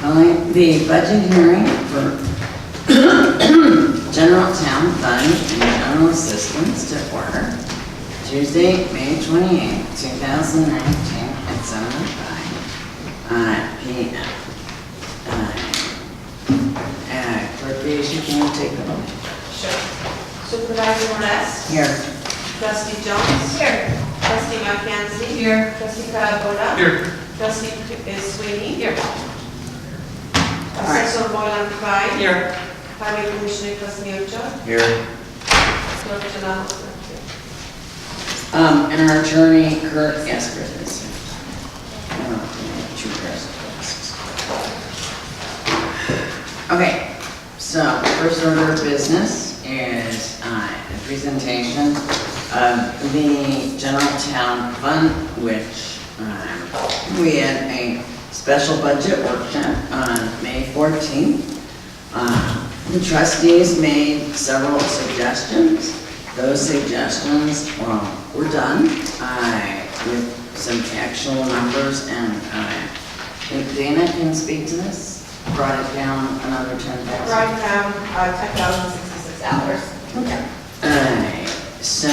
calling the budget hearing for general town fund and general assistance to order Tuesday, May 28, 2019 at 7:05 p.m. Clerk Gacy, can you take the roll? Sure. Supervisor Morales? Here. Trustee Jones? Here. Trustee McKenzie? Here. Trustee Carabona? Here. Trustee Sweeney? Here. Assessor Boland Provide? Here. Highway Commissioner Cosmiucho? Here. Clerk General? And our attorney, Kurt, yes, Kurt is here. Two pairs of glasses. Okay, so first order of business is a presentation of the general town fund, which we had a special budget workshop on May 14th. The trustees made several suggestions. Those suggestions were done with some actual numbers, and I think Dana can speak to this. Brought it down another 10,000. Right now, $10,066. Okay. Alright, so,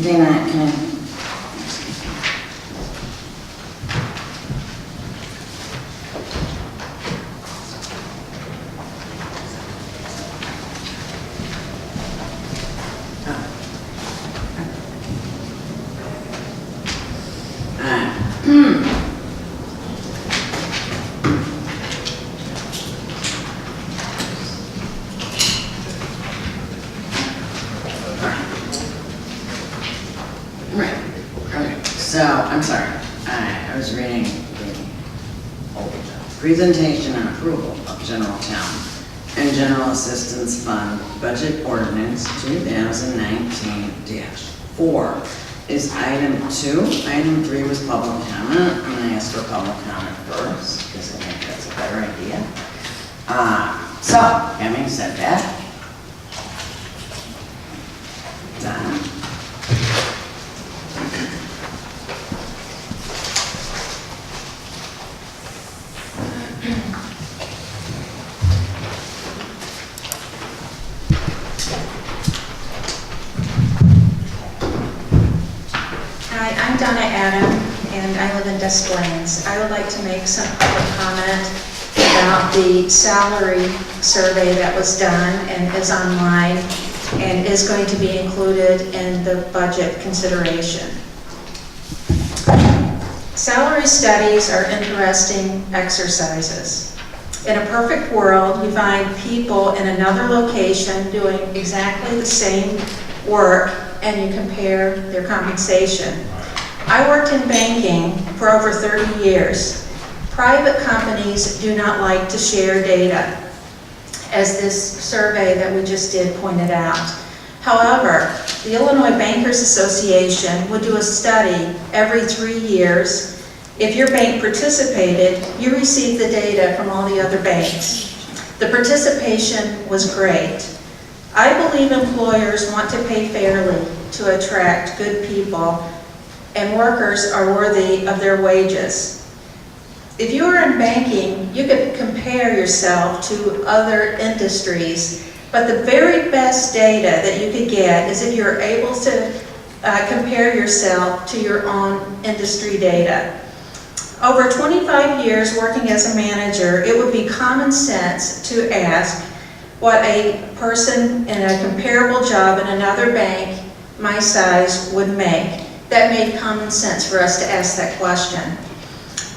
Dana, can I? So, I'm sorry, I was reading the old presentation and approval of general town and general assistance fund budget ordinance 2019-4 is item 2. Item 3 was public comment. I'm going to ask for public comment first because I think that's a better idea. So, having said that, Donna. Hi, I'm Donna Adam, and I live in Des Plaines. I would like to make some public comment about the salary survey that was done and is online and is going to be included in the budget consideration. Salary studies are interesting exercises. In a perfect world, you find people in another location doing exactly the same work and you compare their compensation. I worked in banking for over 30 years. Private companies do not like to share data, as this survey that we just did pointed out. However, the Illinois Bankers Association would do a study every 3 years. If your bank participated, you received the data from all the other banks. The participation was great. I believe employers want to pay fairly to attract good people, and workers are worthy of their wages. If you are in banking, you could compare yourself to other industries, but the very best data that you could get is if you're able to compare yourself to your own industry data. Over 25 years working as a manager, it would be common sense to ask what a person in a comparable job in another bank my size would make. That made common sense for us to ask that question.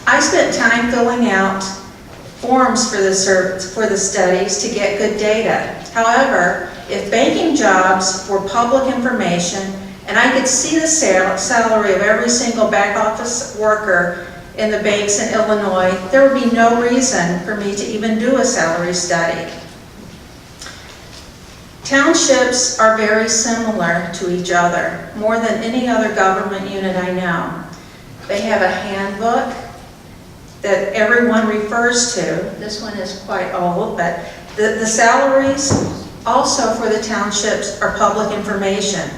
I spent time filling out forms for the studies to get good data. However, if banking jobs were public information and I could see the salary of every single back office worker in the banks in Illinois, there would be no reason for me to even do a salary study. Townships are very similar to each other, more than any other government unit I know. They have a handbook that everyone refers to. This one is quite old, but the salaries also for the townships are public information.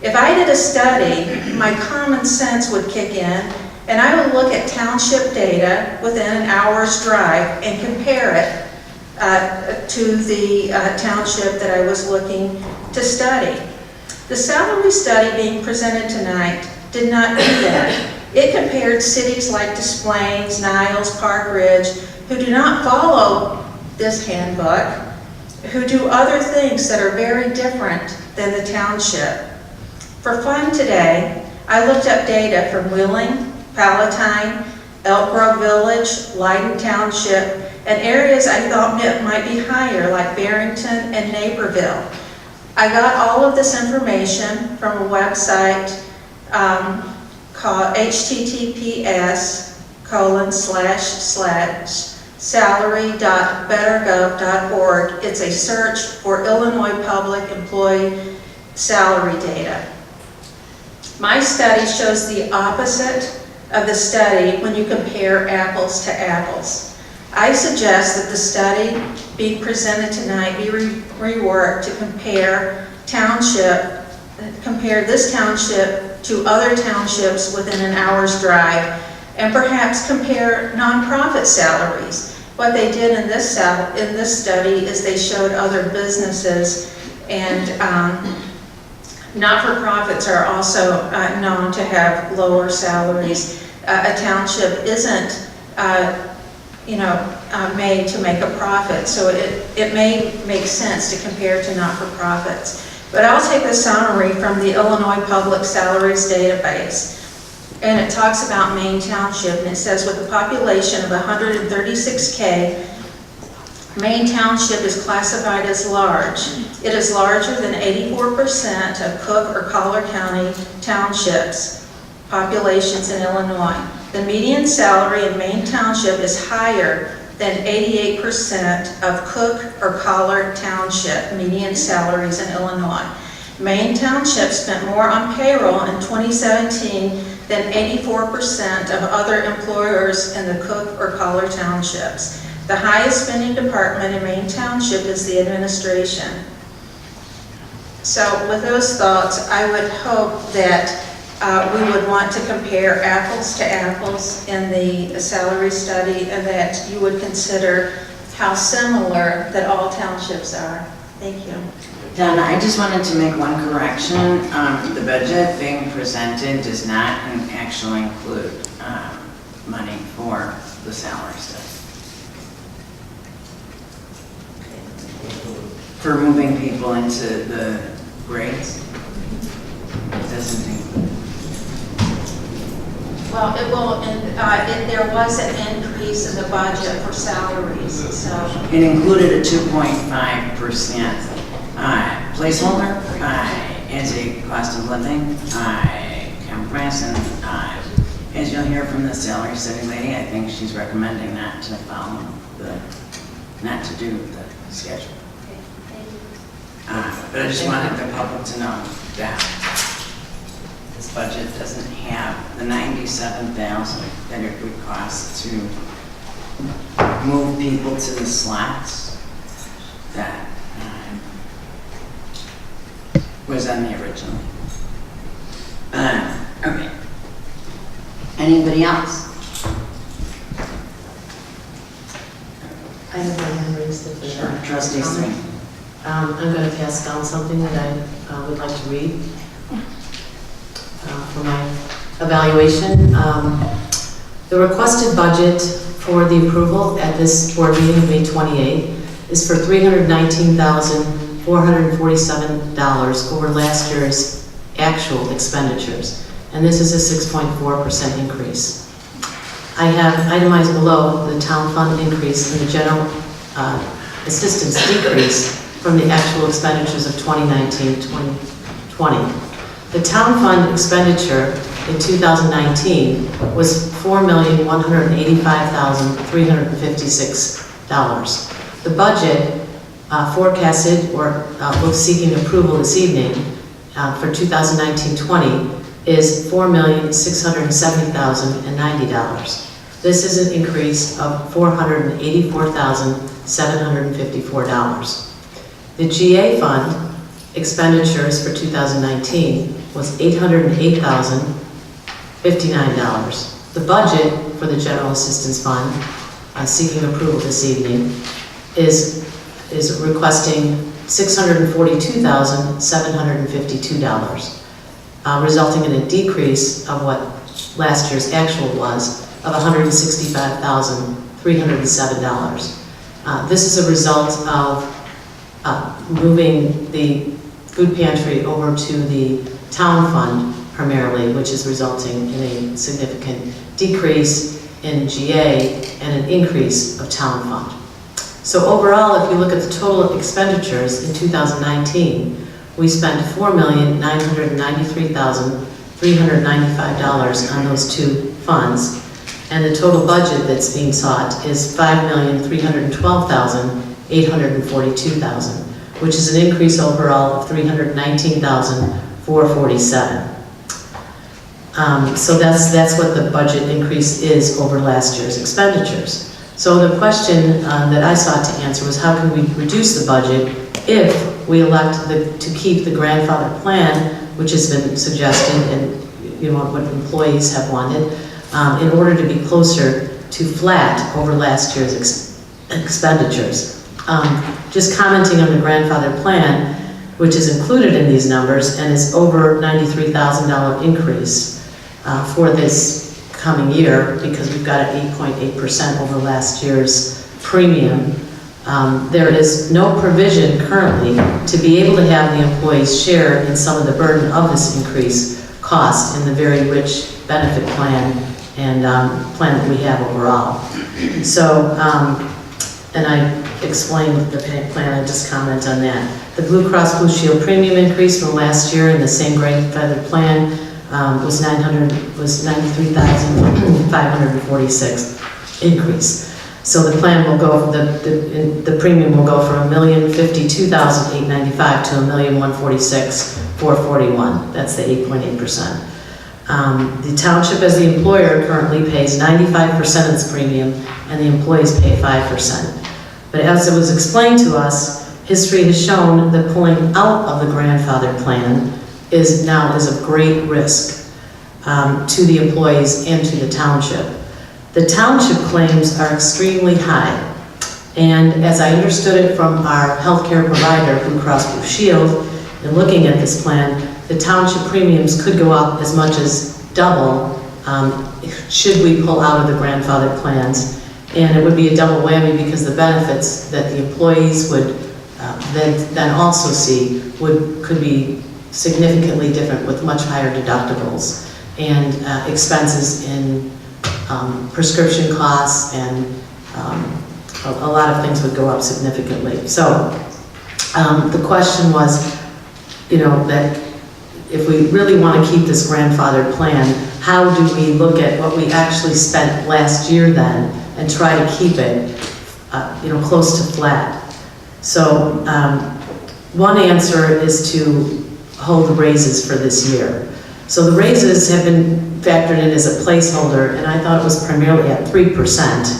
If I did a study, my common sense would kick in, and I would look at township data within an hour's drive and compare it to the township that I was looking to study. The salary study being presented tonight did not do that. It compared cities like Des Plaines, Niles, Park Ridge, who do not follow this handbook, who do other things that are very different than the township. For fun today, I looked up data from Wheeling, Palatine, Elk Grove Village, Leyden Township, and areas I thought might be higher, like Barrington and Naperville. I got all of this information from a website called https://salary.bettergov.org. It's a search for Illinois public employee salary data. My study shows the opposite of the study when you compare apples to apples. I suggest that the study being presented tonight be reworked to compare this township to other townships within an hour's drive, and perhaps compare nonprofit salaries. What they did in this study is they showed other businesses, and not-for-profits are also known to have lower salaries. A township isn't made to make a profit, so it may make sense to compare to not-for-profits. But I'll take the summary from the Illinois Public Salaries Database, and it talks about Maine Township, and it says with a population of 136K, Maine Township is classified as large. It is larger than 84% of Cook or Collier County townships populations in Illinois. The median salary in Maine Township is higher than 88% of Cook or Collier Township median salaries in Illinois. Maine Township spent more on payroll in 2017 than 84% of other employers in the Cook or Collier Townships. The highest spending department in Maine Township is the administration. So with those thoughts, I would hope that we would want to compare apples to apples in the salary study, and that you would consider how similar that all townships are. Thank you. Donna, I just wanted to make one correction. The budget being presented does not actually include money for the salary study. For moving people into the grades, it doesn't include. Well, it will, there was an increase in the budget for salaries, so. It included a 2.5% placeholder as a cost of living compromise, and as you'll hear from the salary study lady, I think she's recommending not to follow not to do the schedule. Okay, thank you. But I just wanted the public to know that this budget doesn't have the $97,000 that it would cost to move people to the slots that was on the original. Okay. Anybody else? I have my hand raised if there's Sure. a Trustee Singh. I'm going to pass down something that I would like to read for my evaluation. The requested budget for the approval at this board meeting of May 28 is for $319,447 over last year's actual expenditures, and this is a 6.4% increase. I have itemized below the town fund increase and the general assistance decrease from the actual expenditures of 2019-2020. The town fund expenditure in 2019 was $4,185,356. The budget forecasted or was seeking approval this evening for 2019-20 is $4,670,090. This is an increase of $484,754. The GA fund expenditures for 2019 was $808,059. The budget for the General Assistance Fund, seeking approval this evening, is requesting $642,752, resulting in a decrease of what last year's actual was of $165,307. This is a result of moving the food pantry over to the town fund primarily, which is resulting in a significant decrease in GA and an increase of town fund. So overall, if you look at the total expenditures in 2019, we spent $4,993,395 on those two funds, and the total budget that's being sought is $5,312,842, which is an increase overall of $319,447. So that's what the budget increase is over last year's expenditures. So the question that I sought to answer was, how can we reduce the budget if we elect to keep the grandfather plan, which has been suggested and what employees have wanted, in order to be closer to flat over last year's expenditures. Just commenting on the grandfather plan, which is included in these numbers and is over $93,000 increase for this coming year, because we've got an 8.8% over last year's premium. There is no provision currently to be able to have the employees share in some of the burden of this increased cost in the very rich benefit plan and plan that we have overall. So, and I explained the plan, I just comment on that. The Blue Cross Blue Shield premium increase from last year in the same grandfather plan was $93,546 increase. So the plan will go, the premium will go from $1,052,895 to $1,146,441. That's the 8.8%. The township as the employer currently pays 95% of its premium, and the employees pay 5%. But as it was explained to us, history has shown that pulling out of the grandfather plan is of great risk to the employees and to the township. The township claims are extremely high, and as I understood it from our healthcare provider, Blue Cross Blue Shield, in looking at this plan, the township premiums could go up as much as double should we pull out of the grandfather plans. And it would be a double whammy, because the benefits that the employees would then also see could be significantly different, with much higher deductibles and expenses in prescription costs, and a lot of things would go up significantly. So the question was, that if we really want to keep this grandfather plan, how do we look at what we actually spent last year then and try to keep it, close to flat? So one answer is to hold the raises for this year. So the raises have been factored in as a placeholder, and I thought it was primarily at 3%.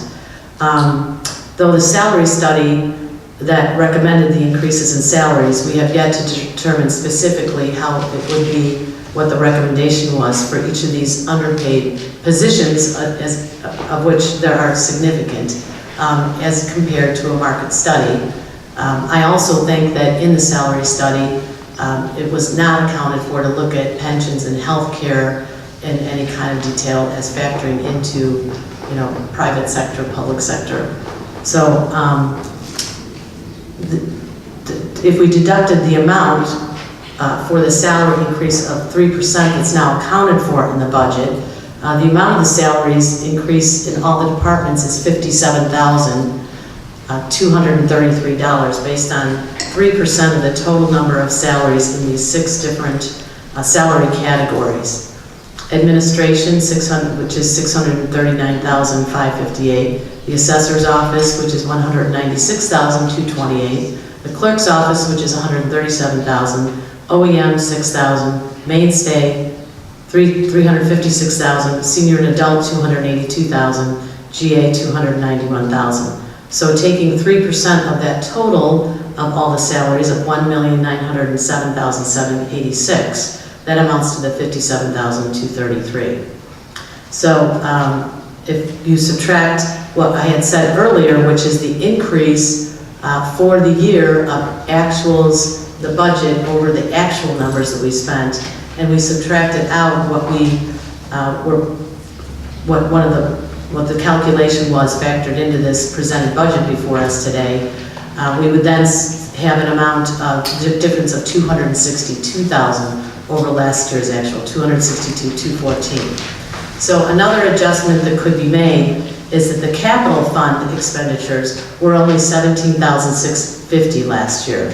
Though the salary study that recommended the increases in salaries, we have yet to determine specifically how it would be, what the recommendation was for each of these underpaid positions, of which there are significant, as compared to a market study. I also think that in the salary study, it was not accounted for to look at pensions and health care in any kind of detail as factoring into, private sector, public sector. So if we deducted the amount for the salary increase of 3% that's now accounted for in the budget, the amount of the salaries increase in all the departments is $57,233, based on 3% of the total number of salaries in these 6 different salary categories. Administration, which is $639,558. The assessor's office, which is $196,228. The clerk's office, which is $137,000, OEM, $6,000, mainstay, $356,000, senior and adult, $282,000, GA, $291,000. So taking 3% of that total of all the salaries of $1,907,786, that amounts to the $57,233. So if you subtract what I had said earlier, which is the increase for the year of actuals, the budget over the actual numbers that we spent, and we subtracted out what we what the calculation was factored into this presented budget before us today, we would then have an amount of difference of $262,000 over last year's actual, $262,214. So another adjustment that could be made is that the capital fund expenditures were only $17,650 last year.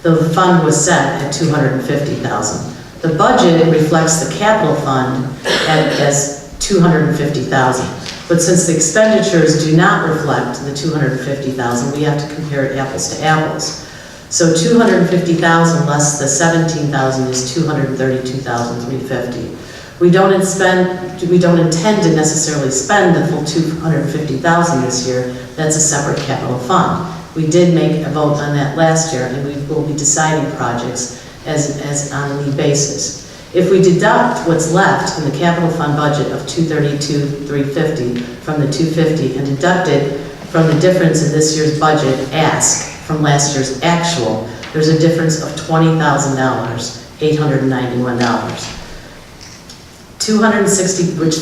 The fund was set at $250,000. The budget reflects the capital fund as $250,000. But since the expenditures do not reflect the $250,000, we have to compare it apples to apples. So $250,000 less the $17,000 is $232,350. We don't intend to necessarily spend the full $250,000 this year. That's a separate capital fund. We did make a vote on that last year, and we will be deciding projects as on a need basis. If we deduct what's left in the capital fund budget of $232,350 from the $250 and deduct it from the difference in this year's budget ask from last year's actual, there's a difference of $20,000, $891. 260, which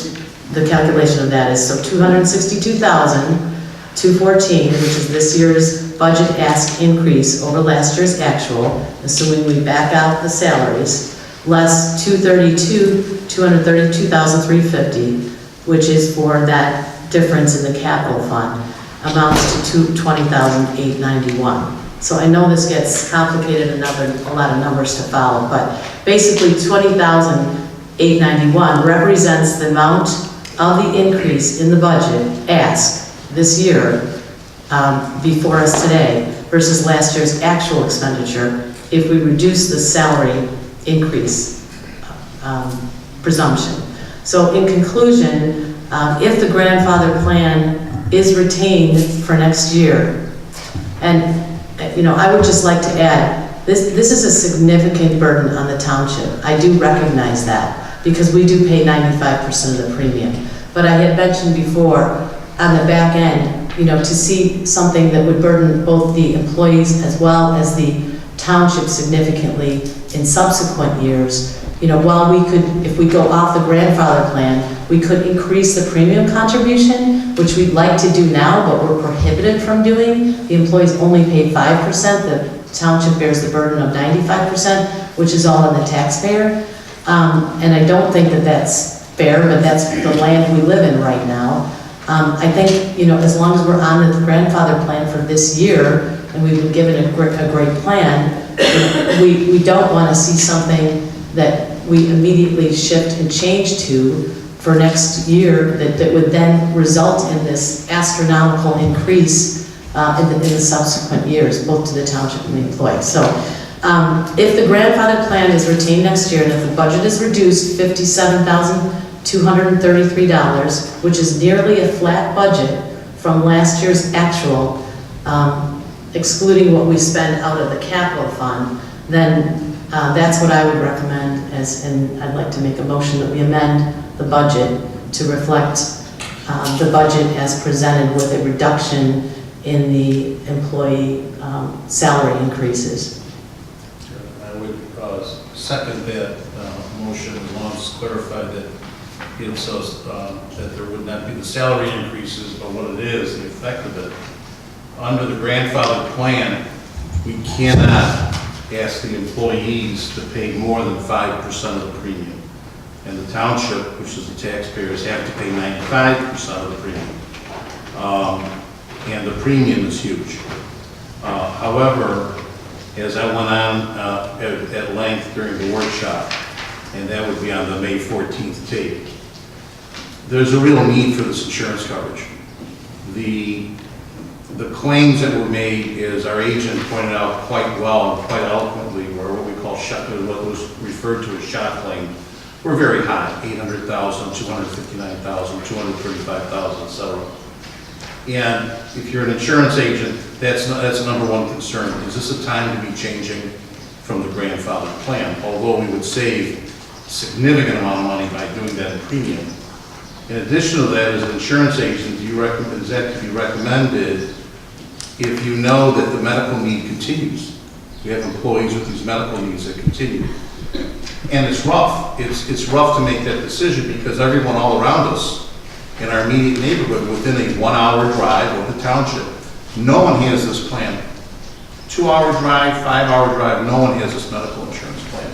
the calculation of that is, so $262,214, which is this year's budget ask increase over last year's actual, assuming we back out the salaries, less $232,350, which is for that difference in the capital fund, amounts to $20,891. So I know this gets complicated and a lot of numbers to follow, but basically $20,891 represents the amount of the increase in the budget ask this year before us today versus last year's actual expenditure if we reduce the salary increase presumption. So in conclusion, if the grandfather plan is retained for next year, and I would just like to add, this is a significant burden on the township. I do recognize that because we do pay 95% of the premium. But I had mentioned before on the back end, to see something that would burden both the employees as well as the township significantly in subsequent years. While we could, if we go off the grandfather plan, we could increase the premium contribution, which we'd like to do now, but we're prohibited from doing. The employees only pay 5%, the township bears the burden of 95%, which is all on the taxpayer. And I don't think that that's fair, but that's the land we live in right now. I think, as long as we're on the grandfather plan for this year, and we've been given a great plan, we don't want to see something that we immediately shift and change to for next year that would then result in this astronomical increase in the subsequent years, both to the township and the employees. So if the grandfather plan is retained next year and if the budget is reduced $57,233, which is nearly a flat budget from last year's actual, excluding what we spend out of the capital fund, then that's what I would recommend and I'd like to make a motion that we amend the budget to reflect the budget as presented with a reduction in the employee salary increases. I would second that motion as long as it's clarified that it says that there would not be the salary increases, but what it is, the effect of it. Under the grandfather plan, we cannot ask the employees to pay more than 5% of the premium. And the township, which is the taxpayers, have to pay 95% of the premium. And the premium is huge. However, as I went on at length during the workshop, and that would be on the May 14th tape, there's a real need for this insurance coverage. The the claims that were made, as our agent pointed out quite well and quite eloquently, were what we call what was referred to as shot claims, were very high, 800,000, 259,000, 235,000, etc. And if you're an insurance agent, that's a number one concern. Is this a time to be changing from the grandfather plan? Although we would save a significant amount of money by doing that in premium. In addition to that, as an insurance agent, is that to be recommended if you know that the medical need continues? We have employees with these medical needs that continue. And it's rough. It's rough to make that decision because everyone all around us in our immediate neighborhood within a 1 hour drive of the township, no one has this plan. 2 hour drive, 5 hour drive, no one has this medical insurance plan.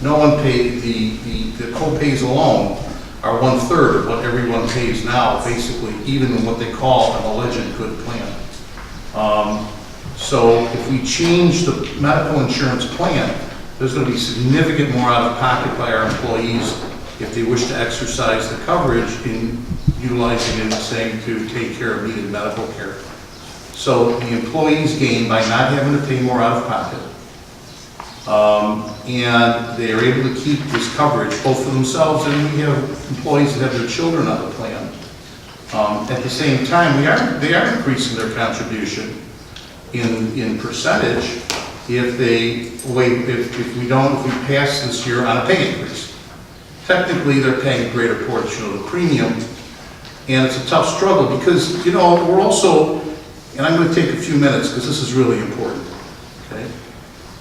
No one paid, the co-pays alone are 1/3 of what everyone pays now, basically, even in what they call an alleged good plan. So if we change the medical insurance plan, there's going to be significant more out of pocket by our employees if they wish to exercise the coverage in utilizing it, saying to take care of needed medical care. So the employees gain by not having to pay more out of pocket. And they are able to keep this coverage both for themselves, and we have employees that have their children on the plan. At the same time, they are increasing their contribution in percentage if we pass this year on a pay increase. Technically, they're paying a greater portion of the premium, and it's a tough struggle because, we're also, and I'm going to take a few minutes because this is really important, okay?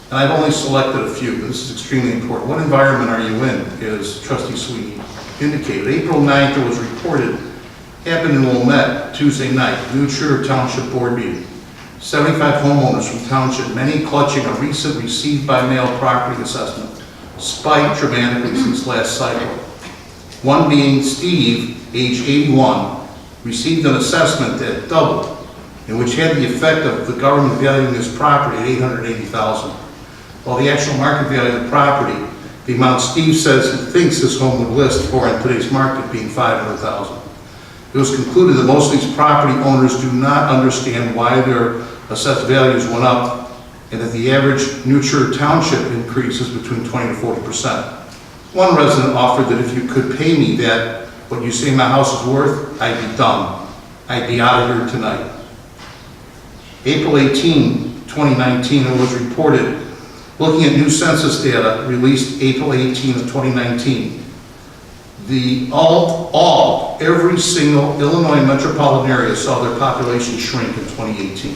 And I've only selected a few, but this is extremely important. What environment are you in, as Trustee Sweeney indicated? April 9th, it was reported, happened in Wilmette, Tuesday night, New Trier Township Board meeting. 75 homeowners from township, many clutching a recent received by mail property assessment, spiked dramatically since last cycle. One being Steve, age 81, received an assessment that doubled, and which had the effect of the government valuing his property at $880,000. While the actual market value of the property, the amount Steve says he thinks his home would list for in today's market being $500,000. It was concluded that most of these property owners do not understand why their assessed values went up, and that the average New Trier Township increase is between 20 to 40%. One resident offered that if you could pay me that, what you say my house is worth, I'd be done. I'd be out of here tonight. April 18, 2019, it was reported, looking at new census data released April 18 of 2019, every single Illinois metropolitan area saw their population shrink in 2018.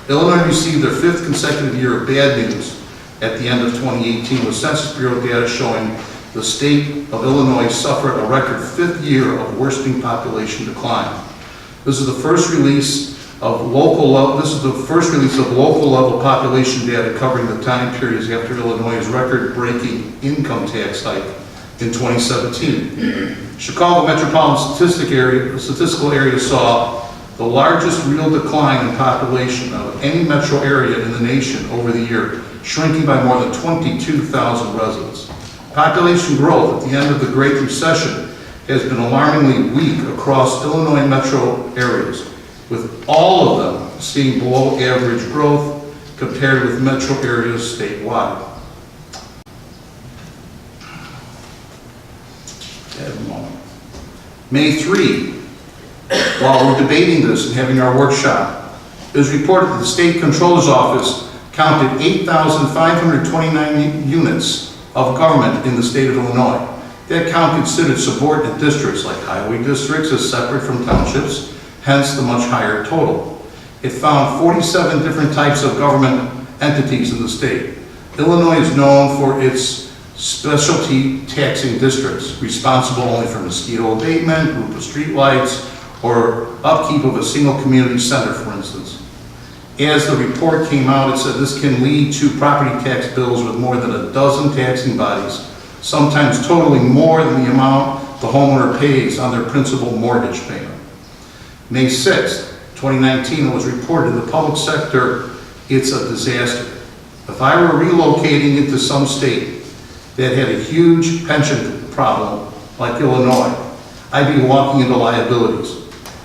Illinois received their 5th consecutive year of bad news at the end of 2018, with Census Bureau data showing the state of Illinois suffered a record 5th year of worsening population decline. This is the first release of local level population data covering the time periods after Illinois' record-breaking income tax hike in 2017. Chicago metropolitan statistical area saw the largest real decline in population of any metro area in the nation over the year, shrinking by more than 22,000 residents. Population growth at the end of the Great Recession has been alarmingly weak across Illinois metro areas, with all of them seeing below average growth compared with metro areas statewide. May 3, while we're debating this and having our workshop, it was reported that the State Controller's Office counted 8,529 units of government in the state of Illinois. That count considered subordinate districts like highway districts as separate from townships, hence the much higher total. It found 47 different types of government entities in the state. Illinois is known for its specialty taxing districts, responsible only for mosquito abatement, group of streetlights, or upkeep of a single community center, for instance. As the report came out, it said this can lead to property tax bills with more than a dozen taxing bodies, sometimes totaling more than the amount the homeowner pays on their principal mortgage payment. May 6th, 2019, it was reported in the public sector, it's a disaster. If I were relocating into some state that had a huge pension problem, like Illinois, I'd be walking into liabilities.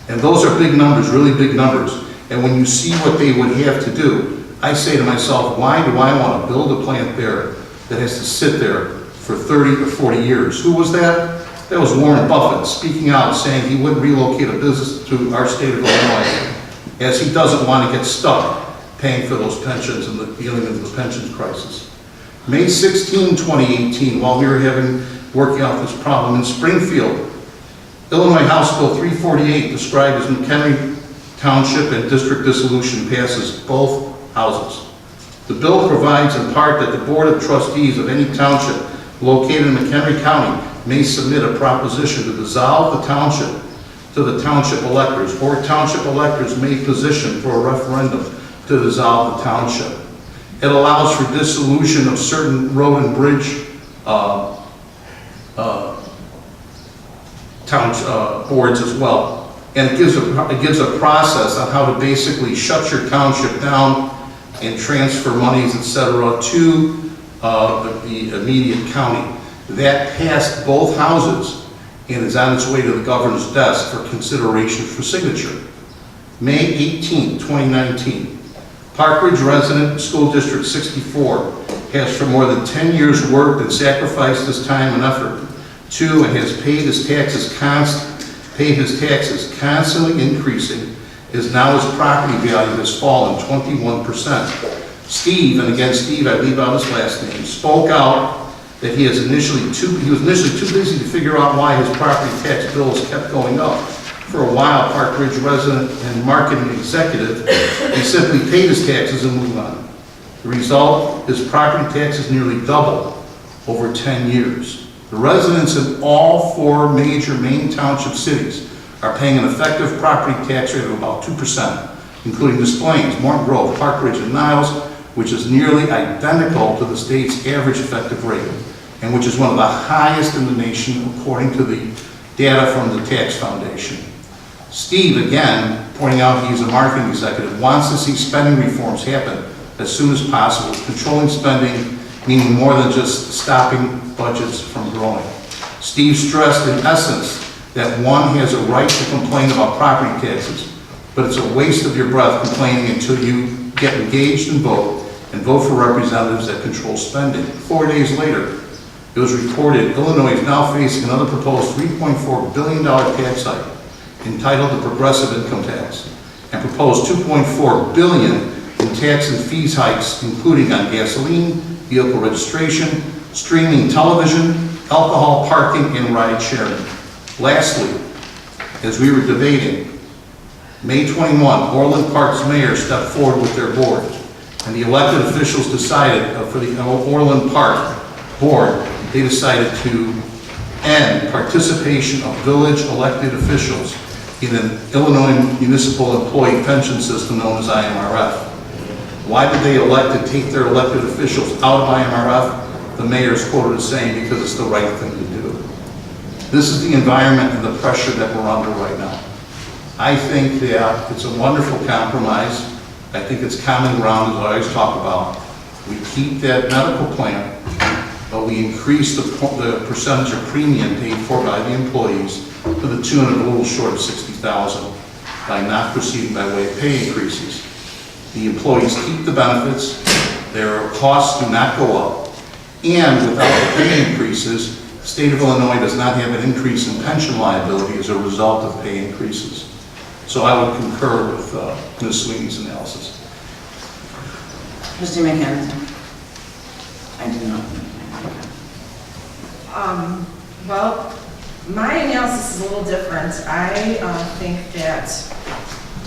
And those are big numbers, really big numbers. And when you see what they would have to do, I say to myself, why do I want to build a plant there that has to sit there for 30 or 40 years? Who was that? That was Warren Buffett speaking out, saying he wouldn't relocate a business to our state of Illinois, as he doesn't want to get stuck paying for those pensions and dealing with the pensions crisis. May 16, 2018, while we were working out this problem in Springfield, Illinois House Bill 348, described as McHenry Township and district dissolution, passes both houses. The bill provides in part that the Board of Trustees of any township located in McHenry County may submit a proposition to dissolve the township to the township electors, or township electors may petition for a referendum to dissolve the township. It allows for dissolution of certain road and bridge boards as well. And it gives a process on how to basically shut your township down and transfer monies, etc., to the immediate county. That passed both houses and is on its way to the governor's desk for consideration for signature. May 18, 2019, Park Ridge resident, School District 64, has for more than 10 years worked and sacrificed his time and effort to and has paid his taxes constantly increasing, is now his property value has fallen 21%. Steve, and again Steve, I leave out his last name, spoke out that he was initially too busy to figure out why his property tax bills kept going up. For a while, Park Ridge resident and marketing executive, he simply paid his taxes and moved on. The result, his property taxes nearly doubled over 10 years. The residents in all 4 major Maine Township cities are paying an effective property tax rate of about 2%, including Des Plaines, Morton Grove, Park Ridge, and Niles, which is nearly identical to the state's average effective rate, and which is one of the highest in the nation according to the data from the Tax Foundation. Steve, again, pointing out he's a marketing executive, wants to see spending reforms happen as soon as possible, controlling spending, meaning more than just stopping budgets from growing. Steve stressed in essence that one has a right to complain about property taxes, but it's a waste of your breath complaining until you get engaged and vote for representatives that control spending. 4 days later, it was reported Illinois is now facing another proposed $3.4 billion tax hike entitled the Progressive Income Tax, and proposed $2.4 billion in tax and fees hikes, including on gasoline, vehicle registration, streaming television, alcohol, parking, and ride sharing. Lastly, as we were debating, May 21, Orland Park's mayor stepped forward with their board, and the elected officials decided for the Orland Park board, they decided to end participation of village elected officials in an Illinois municipal employee pension system known as IMRF. Why did they elect to take their elected officials out of IMRF? The mayor is quoted as saying, because it's the right thing to do. This is the environment and the pressure that we're under right now. I think that it's a wonderful compromise. I think it's common ground, as I always talk about. We keep that medical plan, but we increase the percentage of premium paid for by the employees to the tune of a little short of $60,000 by not proceeding by way of pay increases. The employees keep the benefits, their costs do not go up, and without the pay increases, the state of Illinois does not have an increase in pension liability as a result of pay increases. So I would concur with Ms. Sweeney's analysis. Trustee McHenry? I do not. Well, my analysis is a little different. I think that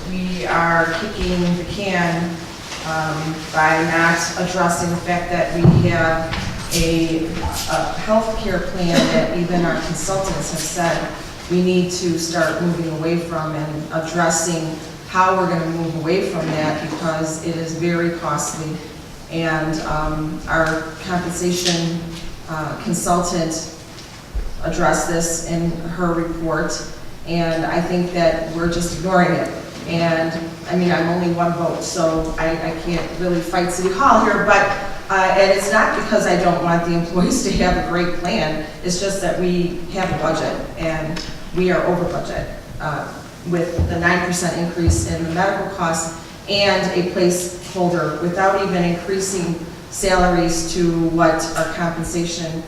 we are kicking the can by not addressing the fact that we have a health care plan that even our consultants have said we need to start moving away from, and addressing how we're going to move away from that, because it is very costly. And our compensation consultant addressed this in her report, and I think that we're just ignoring it. And I mean, I'm only one vote, so I can't really fight City Hall here, but and it's not because I don't want the employees to have a great plan, it's just that we have a budget and we are over budget. with the 9% increase in the medical costs and a placeholder without even increasing salaries to what our compensation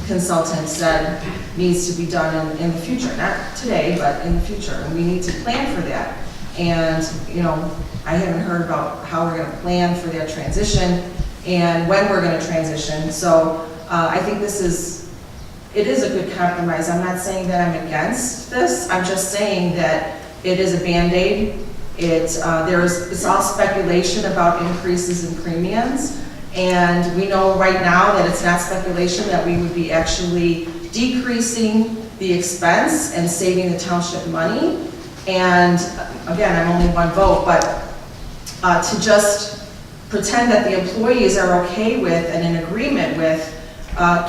consultant said needs to be done in the future, not today, but in the future, and we need to plan for that. And, you know, I haven't heard about how we're gonna plan for that transition and when we're gonna transition, so I think it is a good compromise. I'm not saying that I'm against this, I'm just saying that it is a Band-Aid. It's all speculation about increases in premiums, and we know right now that it's not speculation, that we would be actually decreasing the expense and saving the township money. And again, I'm only one vote, but to just pretend that the employees are okay with and in agreement with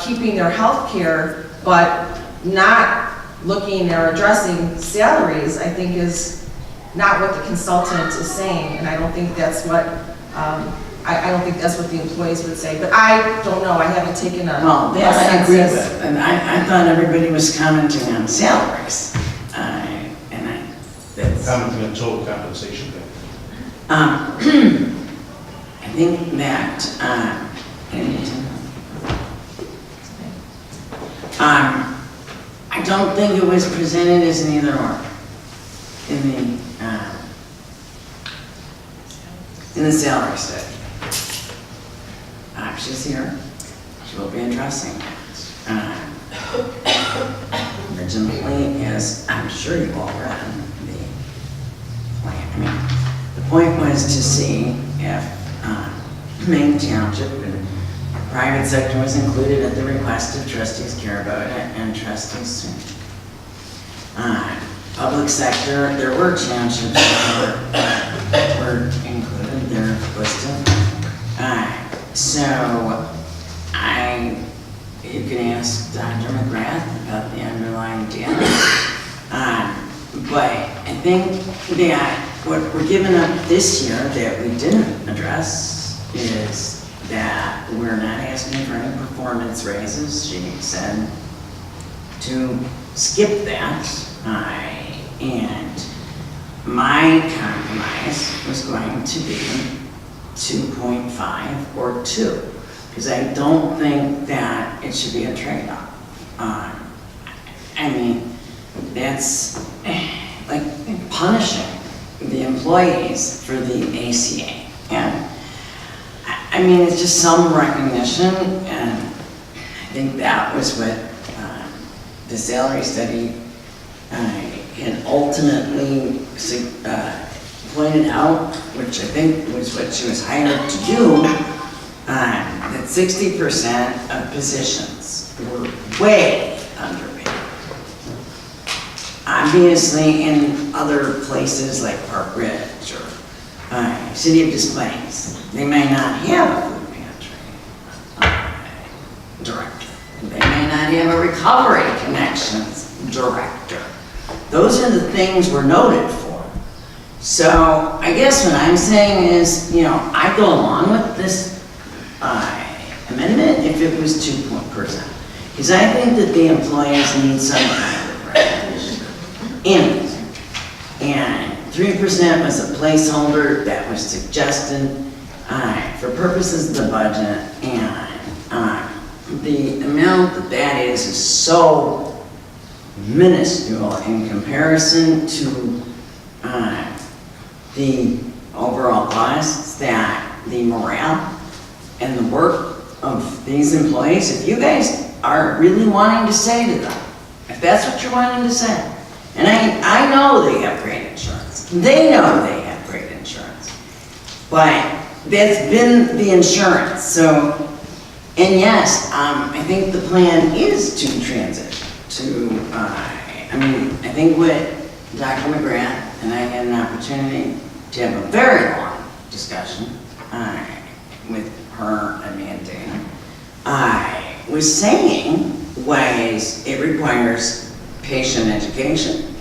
keeping their health care, but not looking or addressing salaries, I think is not what the consultant is saying, and I don't think that's what, I don't think that's what the employees would say, but I don't know, I haven't taken a. Well, that I agree with, and I thought everybody was commenting on salaries. Commenting on total compensation thing. I think that, I don't think it was presented as an either or in the salary study. She's here, she will be addressing that. Originally, as I'm sure you all read, the plan, I mean, the point was to see if Maine Township and the private sector was included at the request of trustees Carabota and trustees. Public sector, there were townships that were included, they're listed. So you can ask Dr. McGrath about the underlying data. But I think that what we're giving up this year that we didn't address is that we're not asking for any performance raises. She said to skip that. And my compromise was going to be 2.5 or 2, because I don't think that it should be a trade-off. I mean, that's like punishing the employees for the ACA. And I mean, it's just some recognition, and I think that was what the salary study had ultimately pointed out, which I think was what she was hired to do, that 60% of positions were way underpaid. Obviously, in other places like Park Ridge or City of Des Plaines, they may not have a food pantry director. They may not have a recovery connections director. Those are the things we're noted for. So I guess what I'm saying is, you know, I go along with this amendment if it was 2%. Because I think that the employees need some kind of recognition. And 3% was a placeholder that was suggested for purposes of the budget, and the amount that is so minuscule in comparison to the overall costs, that the morale and the work of these employees, if you guys are really wanting to say to them, if that's what you're wanting to say, and I know they have great insurance, they know they have great insurance, but that's been the insurance. So, and yes, I think the plan is to transition to, I mean, I think what Dr. McGrath and I had an opportunity to have a very long discussion with her and Mandana. I was saying was it requires patient education,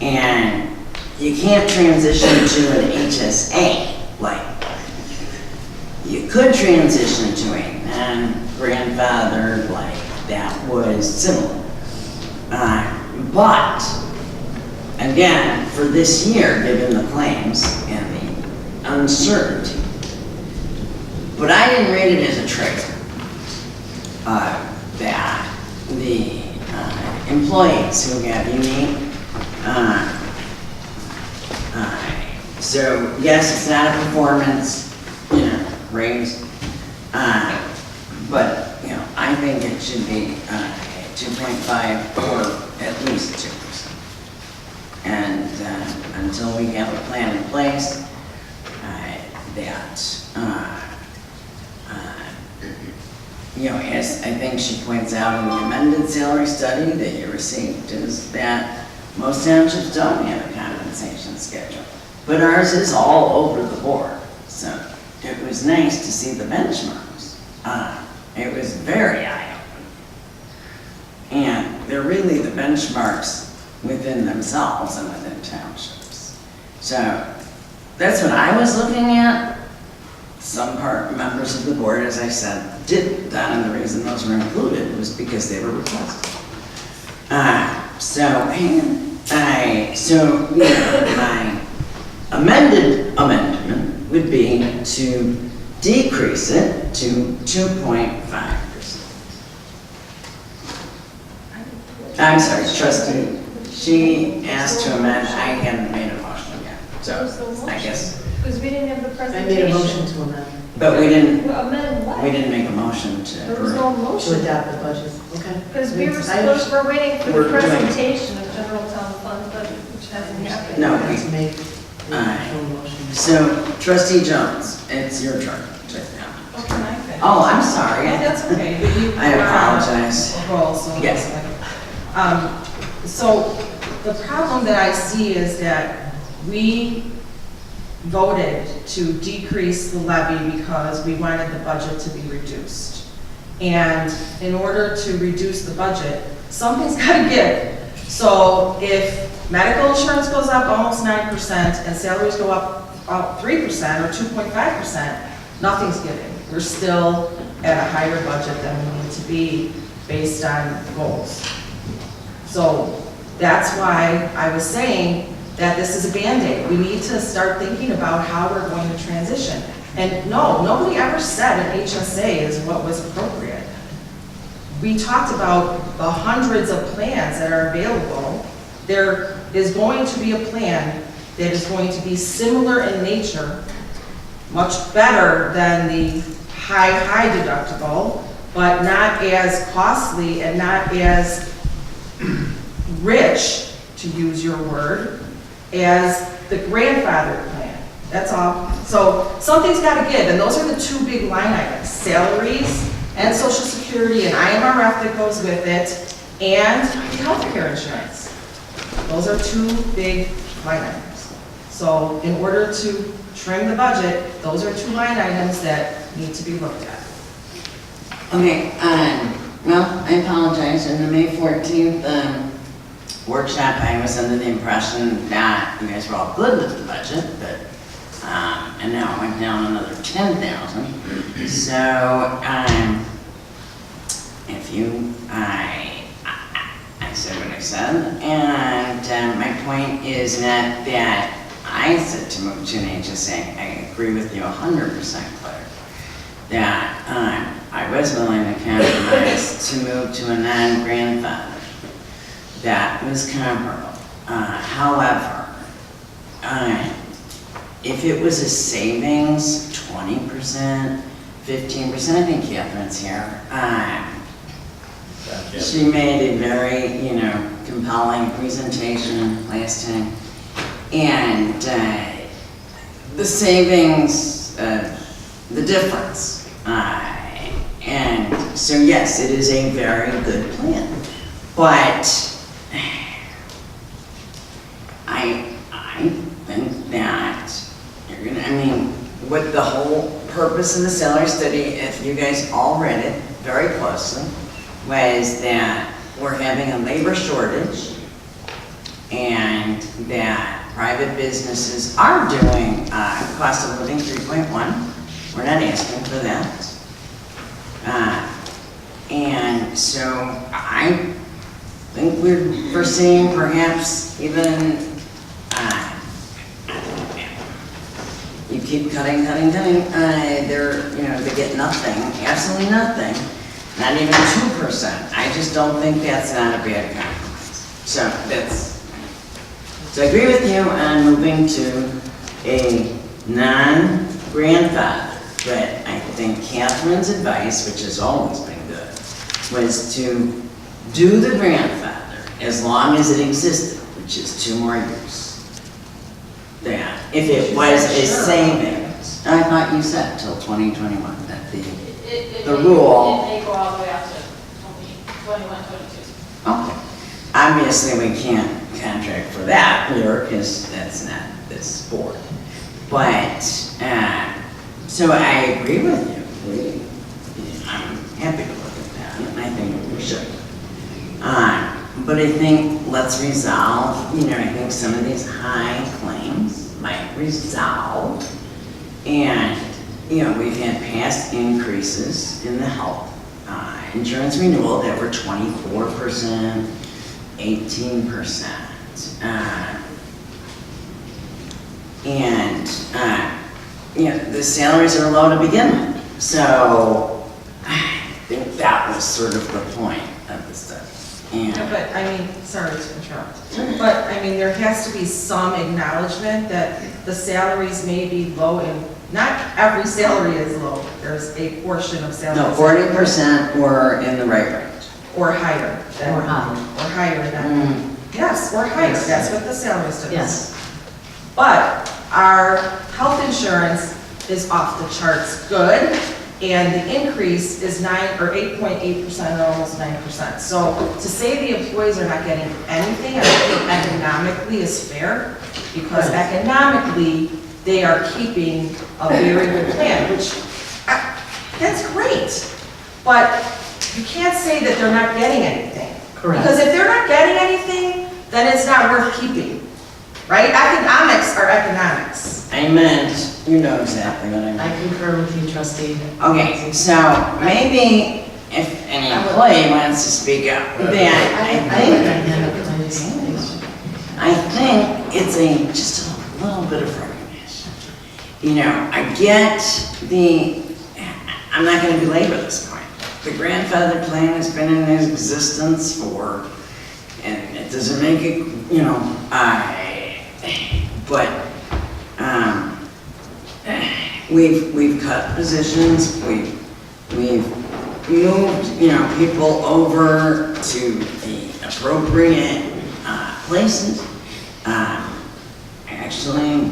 and you can't transition to an HSA like you could transition to a non-grandfathered like that was similar. But again, for this year, given the claims and the uncertainty. But I didn't read it as a trigger, that the employees who have unique, so yes, it's not a performance, raise, but, I think it should be 2.5 or at least 2%. And until we have a plan in place, as I think she points out in the amended salary study that you received, is that most townships don't have a compensation schedule. But ours is all over the board. So it was nice to see the benchmarks. It was very eye-opening. And they're really the benchmarks within themselves and within townships. So that's what I was looking at. Some members of the board, as I said, did that, and the reason those were included was because they were requested. My amendment would be to decrease it to 2.5%. I'm sorry, trustee, she asked to amend, I hadn't made a motion yet, so I guess. Because we didn't have the I presentation. made a motion to amend, But we didn't Amend what? make a motion to There was approve. no to motion. adopt the budget, okay? Because we were I we're waiting for We're the doing- presentation of general town fund budget, which hasn't happened. No, Let's make the Aye. actual motion. So trustee Jones, it's your turn to now. Oh, can I finish? Oh, I'm sorry. That's okay, but you. I apologize. Roll, so. Yes. So the problem that I see is that we voted to decrease the levy because we wanted the budget to be reduced. And in order to reduce the budget, something's got to give. So if medical insurance goes up almost 9% and salaries go up 3% or 2.5%, nothing's giving. We're still at a higher budget than we need to be based on goals. So that's why I was saying that this is a Band-Aid. We need to start thinking about how we're going to transition. And no, nobody ever said an HSA is what was appropriate. We talked about the hundreds of plans that are available. There is going to be a plan that is going to be similar in nature, much better than the high deductible, but not as costly and not as rich, to use your word, as the grandfather plan. That's all. So something's got to give, and those are the two big line items: salaries and Social Security, and IMRF that goes with it, and the healthcare insurance. Those are two big line items. So in order to trim the budget, those are two line items that need to be looked at. Okay, well, I apologize. In the May 14th workshop, I was under the impression that you guys were all good with the budget, but, and now it went down another 10,000. So, if you, I said what I said, and my point is not that I said to move to an HSA. I agree with you 100%, Claire, that I was willing to compromise to move to a non-grandfather. That was comparable. However, if it was a savings, 20%, 15%, I think Catherine's here. She made a very, compelling presentation last time. And the savings, the difference. And so yes, it is a very good plan. But I think that what the whole purpose of the salary study, if you guys all read it very closely, was that we're having a labor shortage and that private businesses are doing cost of living 3.1. We're not asking for that. And so think we're foreseeing perhaps even, you keep cutting, they get nothing, absolutely nothing, not even 2%. I just don't think that's not a bad compromise. So I agree with you on moving to a non-grandfather, but I think Catherine's advice, which has always been good, was to do the grandfather as long as it existed, which is 2 more years. That, if it was a savings, I thought you said till 2021, that the rule. It may go all the way up to 21, 22. Okay. Obviously, we can't contract for that here, because that's not this board. But, so I agree with you. I'm happy to look at that, and I think we should. But I think let's resolve, I think some of these high claims might resolve. And, we've had past increases in the health insurance renewal that were 24%, 18%. The salaries are low to begin with. So I think that was sort of the point of the study. Yeah, but sorry to interrupt, but there has to be some acknowledgement that the salaries may be low, and not every salary is low. There's a portion of salaries. No, 40% were in the right range. Or higher. Or higher. Or higher than, yes, or higher, Yes. that's what the salaries do. Yes. But our health insurance is off the charts good, and the increase is 8.8% or almost 9%. So to say the employees are not getting anything, I think economically is fair, because economically, they are keeping a very good plan, which, that's great. But you can't say that they're not getting anything. Correct. Because if they're not getting anything, then it's not worth keeping, right? Economics are economics. I meant, you know exactly what I meant. I concur with you, trustee. Okay, so maybe if any employee wants to speak up, I think it's just a little bit of recognition. I get I'm not going to belabor this point. The grandfather plan has been in existence and it doesn't make it, but we've cut positions, we've moved, people over to the appropriate places. Actually,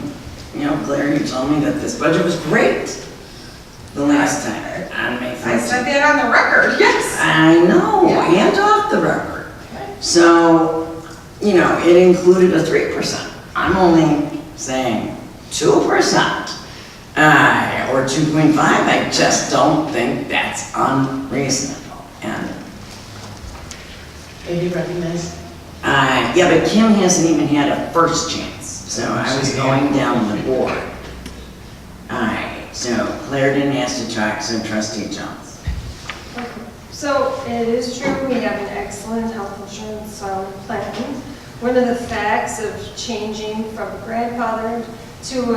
Claire, you told me that this budget was great the last time on May 14th. I said that on the record, yes. I know, and off the record. So, it included a 3%. I'm only saying 2%. Or 2.5, I just don't think that's unreasonable. And Maybe recognize. yeah, but Kim hasn't even had a first chance, so I was going down the board. So Claire didn't ask to talk, so Trustee Jones. Okay. So it is true, we have an excellent health insurance plan. One of the facts of changing from grandfathered to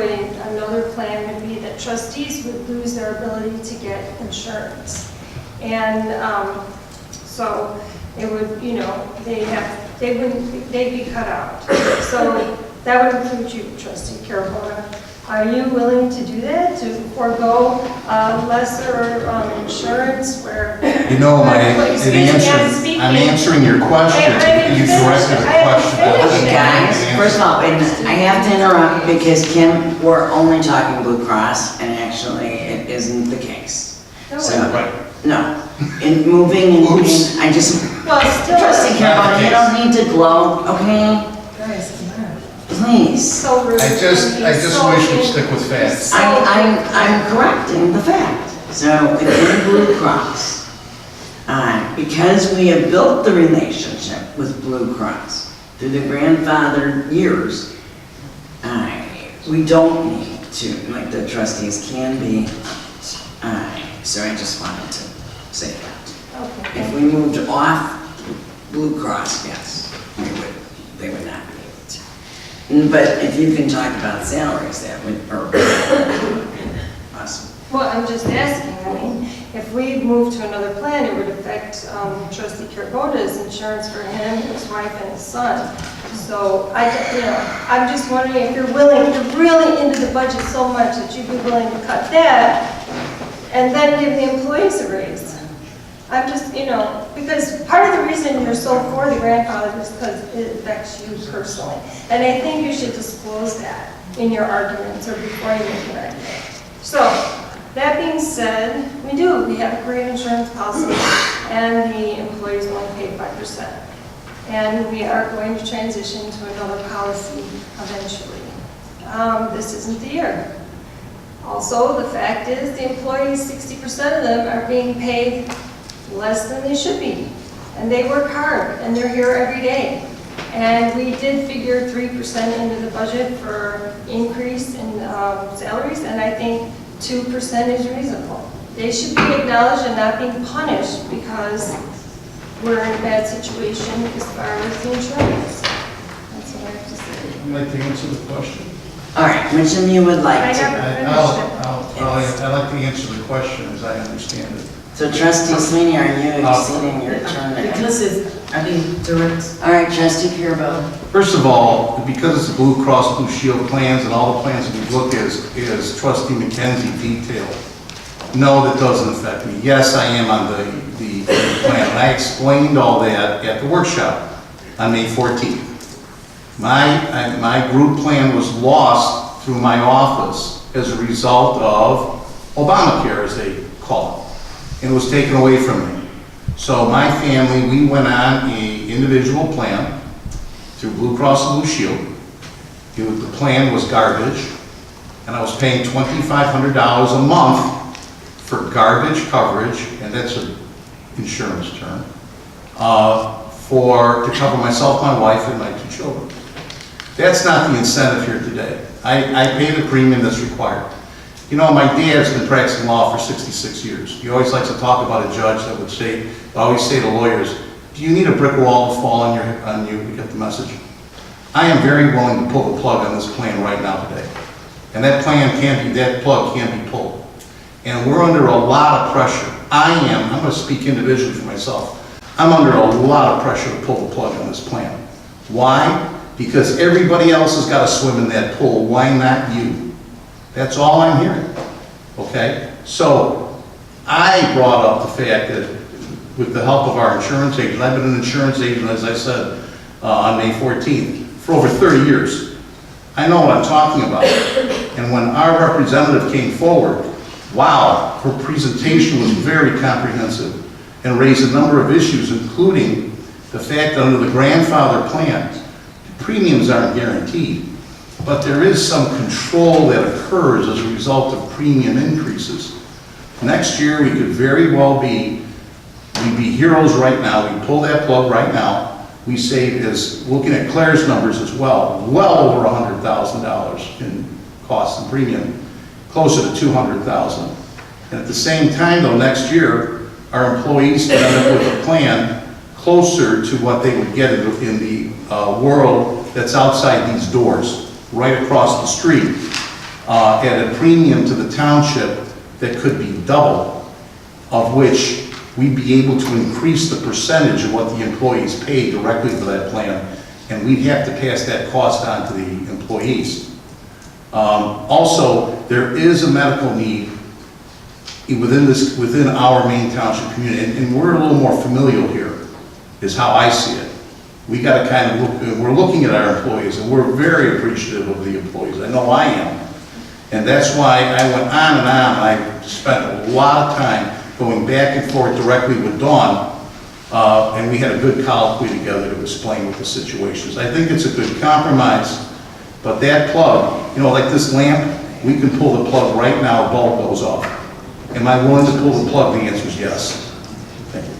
another plan would be that trustees would lose their ability to get insurance. And so it would, they'd be cut out. So that would include you, Trustee Carabona. Are you willing to do that, to forego lesser insurance where? I'm answering your question. You directed a question. Okay, guys, first of all, wait a minute. I have to interrupt because Kim, we're only talking Blue Cross, and actually it isn't the case. So, no, in moving, I just, Well, still. Trustee Carabona, you don't need to glow, okay? Guys, come on. Please. So rude. I just wish we'd stick with facts. I'm correcting the fact. So within Blue Cross, because we have built the relationship with Blue Cross through the grandfathered years, we don't need to, like the trustees can be. So I just wanted to say that. Okay. If we moved off Blue Cross, yes, they would not be able to. But if you can talk about salaries, that would, or, awesome. Well, I'm just asking, I mean, if we move to another plan, it would affect trustee Carbona's insurance for him, his wife, and his son. So I'm just wondering if you're really into the budget so much that you'd be willing to cut that and then give the employees a raise. I'm just, because part of the reason you're so for the grandfather is because it affects you personally. And I think you should disclose that in your arguments or before you make an argument. So, that being said, we have a great insurance policy, and the employees only pay 5%. And we are going to transition to another policy eventually. This isn't the year. Also, the fact is, the employees, 60% of them are being paid less than they should be. And they work hard, and they're here every day. And we did figure 3% into the budget for increase in salaries, and I think 2% is reasonable. They should be acknowledged and not being punished because we're in a bad situation as far as the insurance. That's what I have to say. I'd like to answer the question. All right, which of you would like to? I'd like to answer the question as I understand it. So trustee Sweeney, are you exceeding your turn? Because direct. All right, trustee Carbo. First of all, because it's the Blue Cross Blue Shield plans and all the plans that we've looked at, as trustee McKenzie detailed, no, that doesn't affect me. Yes, I am on the plan, and I explained all that at the workshop on May 14th. My group plan was lost through my office as a result of Obamacare, as they call it, and it was taken away from me. So my family, we went on an individual plan through Blue Cross and Blue Shield. The plan was garbage, and I was paying $2,500 a month for garbage coverage, and that's an insurance term, to cover myself, my wife, and my 2 children. That's not the incentive here today. I pay the premium that's required. My dad's been practicing law for 66 years. He always likes to talk about a judge that would say, always say to lawyers, do you need a brick wall to fall on you? You get the message? I am very willing to pull the plug on this plan right now today. And that plug can't be pulled. And we're under a lot of pressure. I'm going to speak individually for myself. I'm under a lot of pressure to pull the plug on this plan. Why? Because everybody else has got to swim in that pool. Why not you? That's all I'm hearing, okay? So I brought up the fact that with the help of our insurance agent, I've been an insurance agent, as I said, on May 14th, for over 30 years. I know what I'm talking about. And when our representative came forward, wow, her presentation was very comprehensive and raised a number of issues, including the fact that under the grandfather plan, premiums aren't guaranteed. But there is some control that occurs as a result of premium increases. Next year, we could very well we'd be heroes right now. We pull that plug right now. We save, as looking at Claire's numbers as well over $100,000 in cost and premium, closer to $200,000. And at the same time, though, next year, our employees can end up with a plan closer to what they would get in the world that's outside these doors, right across the street, at a premium to the township that could be double, of which we'd be able to increase the percentage of what the employees pay directly for that plan, and we'd have to pass that cost on to the employees. Also, there is a medical need within our Maine Township community, and we're a little more familial here, is how I see it. We got to kind of look, we're looking at our employees, and we're very appreciative of the employees. I know I am. And that's why I went on and on. I spent a lot of time going back and forth directly with Dawn, and we had a good colloquy together to explain what the situation is. I think it's a good compromise, but that plug, like this lamp, we can pull the plug right now, a bulb goes off. Am I willing to pull the plug? The answer is yes. Thank you.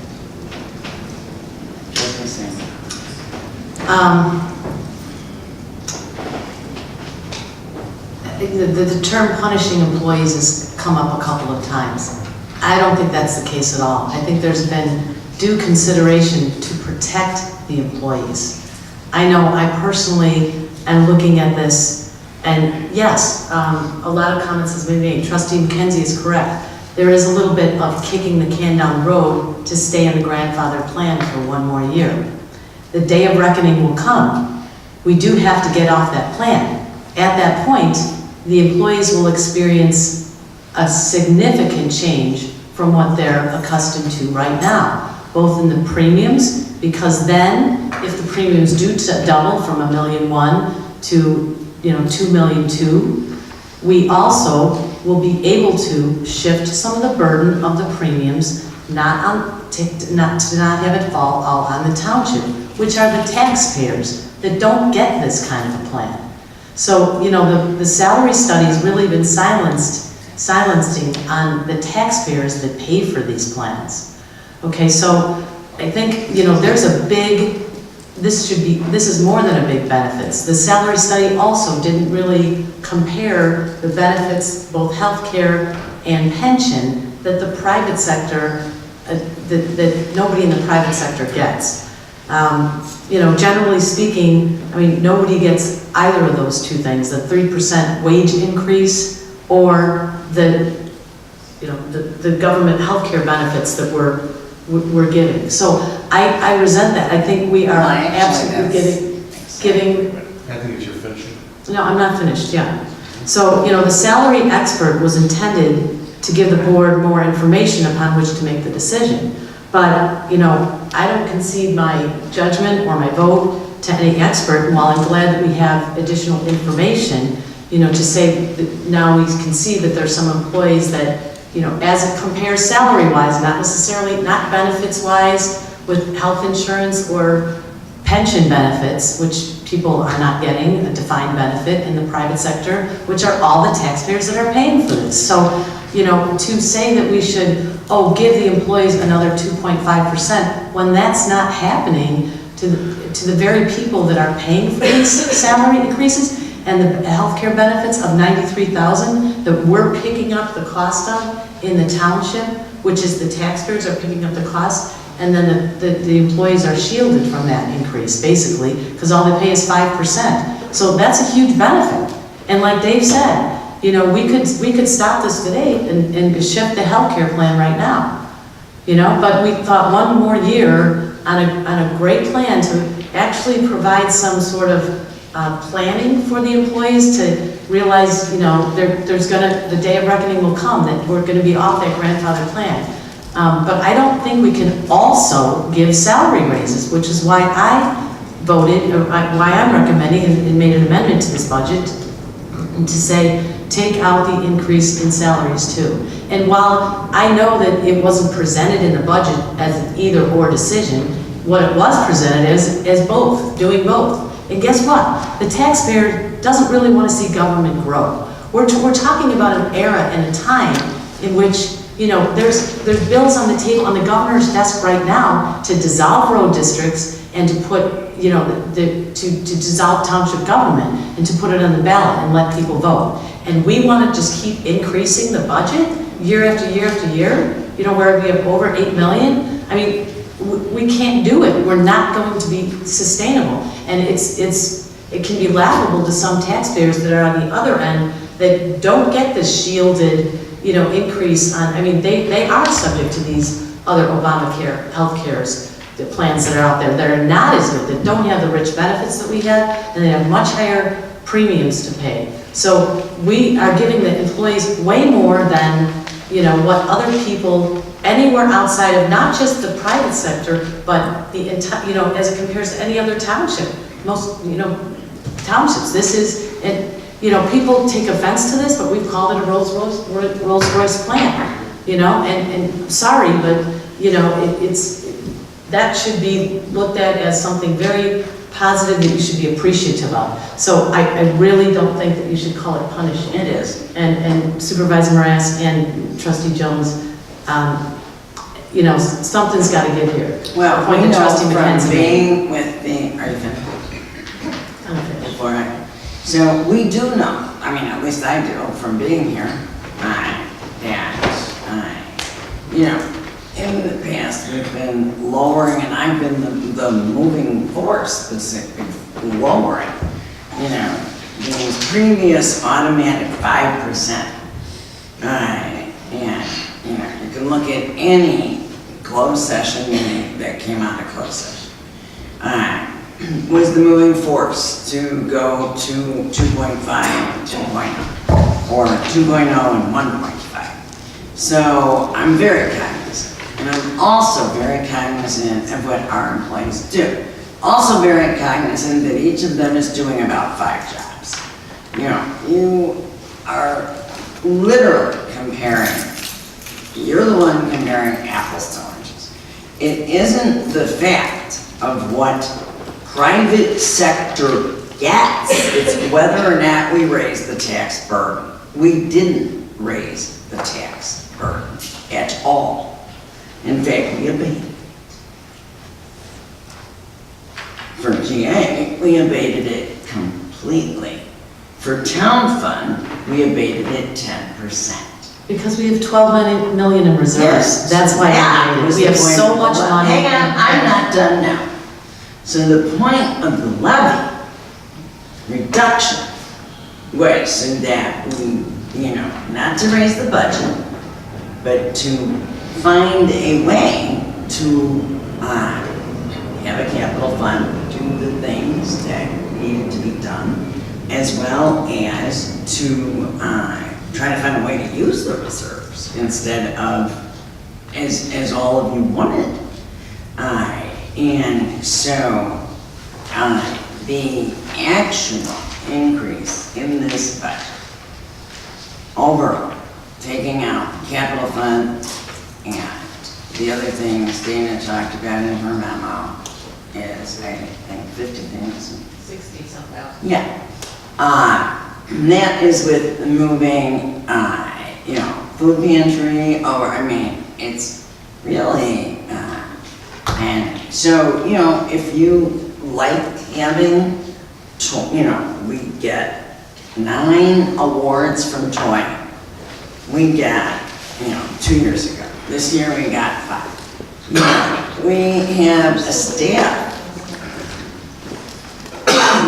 The term punishing employees has come up a couple of times. I don't think that's the case at all. I think there's been due consideration to protect the employees. I know I personally am looking at this, and yes, a lot of comments has been made. Trustee McKenzie is correct. There is a little bit of kicking the can down the road to stay in the grandfather plan for one more year. The day of reckoning will come. We do have to get off that plan. At that point, the employees will experience a significant change from what they're accustomed to right now, both in the premiums, because then if the premiums do double from $1.1 million to $2.2 million, we also will be able to shift some of the burden of the premiums, not to not have it fall all on the township, which are the taxpayers that don't get this kind of a plan. So, the salary study's really been silencing on the taxpayers that pay for these plans. Okay, so I think, there's a big, this is more than a big benefits. The salary study also didn't really compare the benefits, both healthcare and pension, that the private sector, that nobody in the private sector gets. Generally speaking, nobody gets either of those two things, the 3% wage increase or the government healthcare benefits that we're giving. So I resent that. I think we are absolutely giving. I think you're finishing. No, I'm not finished yet. So, the salary expert was intended to give the board more information upon which to make the decision. But, I don't concede my judgment or my vote to any expert. And while I'm glad that we have additional information, to say that now we can see that there's some employees that, as it compares salary-wise, not necessarily, not benefits-wise with health insurance or pension benefits, which people are not getting a defined benefit in the private sector, which are all the taxpayers that are paying for this. So, to say that we should, give the employees another 2.5% when that's not happening to the very people that are paying for these salary increases and the healthcare benefits of $93,000 that we're picking up the cost of in the township, which is the taxpayers are picking up the cost, and then the employees are shielded from that increase, basically, because all they pay is 5%. So that's a huge benefit. And like Dave said, we could stop this today and shift the healthcare plan right now. But we thought one more year on a great plan to actually provide some sort of planning for the employees to realize, the day of reckoning will come, that we're going to be off that grandfather plan. But I don't think we can also give salary raises, which is why I voted, or why I'm recommending and made an amendment to this budget to say, take out the increase in salaries too. And while I know that it wasn't presented in the budget as an either or decision, what it was presented as both, doing both. And guess what? The taxpayer doesn't really want to see government grow. We're talking about an era and a time in which, there's bills on the table on the governor's desk right now to dissolve road districts and to put, to dissolve township government and to put it on the ballot and let people vote. And we want to just keep increasing the budget year after year after year, where we have over 8 million. We can't do it. We're not going to be sustainable. And it can be laughable to some taxpayers that are on the other end that don't get this shielded, increase on, they are subject to these other Obamacare health cares, the plans that are out there that are not as good, that don't have the rich benefits that we have, and they have much higher premiums to pay. So we are giving the employees way more than, what other people anywhere outside of not just the private sector, but the entire, as it compares to any other township. Most, townships. This is, people take offense to this, but we've called it a Rolls-Royce plan. And sorry, but that should be looked at as something very positive that you should be appreciative of. So I really don't think that you should call it punishment. It is. And Supervisor Morass and Trustee Jones, something's got to give here. Well, Point we to know Trustee from McKenzie. being with are you finished? Before so we do know, at least I do, from being here, that, in the past, past, we've been lowering, and I've been the moving force, lowering, you know, these previous automatic 5%. And, you know, you can look at any closed session meeting that came out of closed session. Was the moving force to go to 2.5, 2.0, or 2.0 and 1.5. So I'm very cognizant, and I'm also very cognizant of what our employees do. Also very cognizant that each of them is doing about 5 jobs. You know, you are literally comparing, you're the one comparing apples to oranges. It isn't the fact of what private sector gets, it's whether or not we raise the tax burden. We didn't raise the tax burden at all. In fact, we abated. For GA, we abated it completely. For town fund, we abated it 10%. Because we have 12 million in reserves. Yes, That's why that was we have the point so of the much levy. money. Hang on, I'm not done now. So the point of the levy reduction was so that we, you know, not to raise the budget, but to find a way to have a capital fund, do the things that needed to be done, as well as to try to find a way to use the reserves instead of as all of you wanted. And so the actual increase in this budget, overall, taking out capital fund and the other things Dana talked about in her memo, is I think 50 things. 60-some thousand. Yeah. And that is with moving, you know, food pantry over, I mean, it's really, and so, you know, if you like having, you know, we get 9 awards from Toy. We got, you know, 2 years ago. This year we got 5. You know, we have a staff.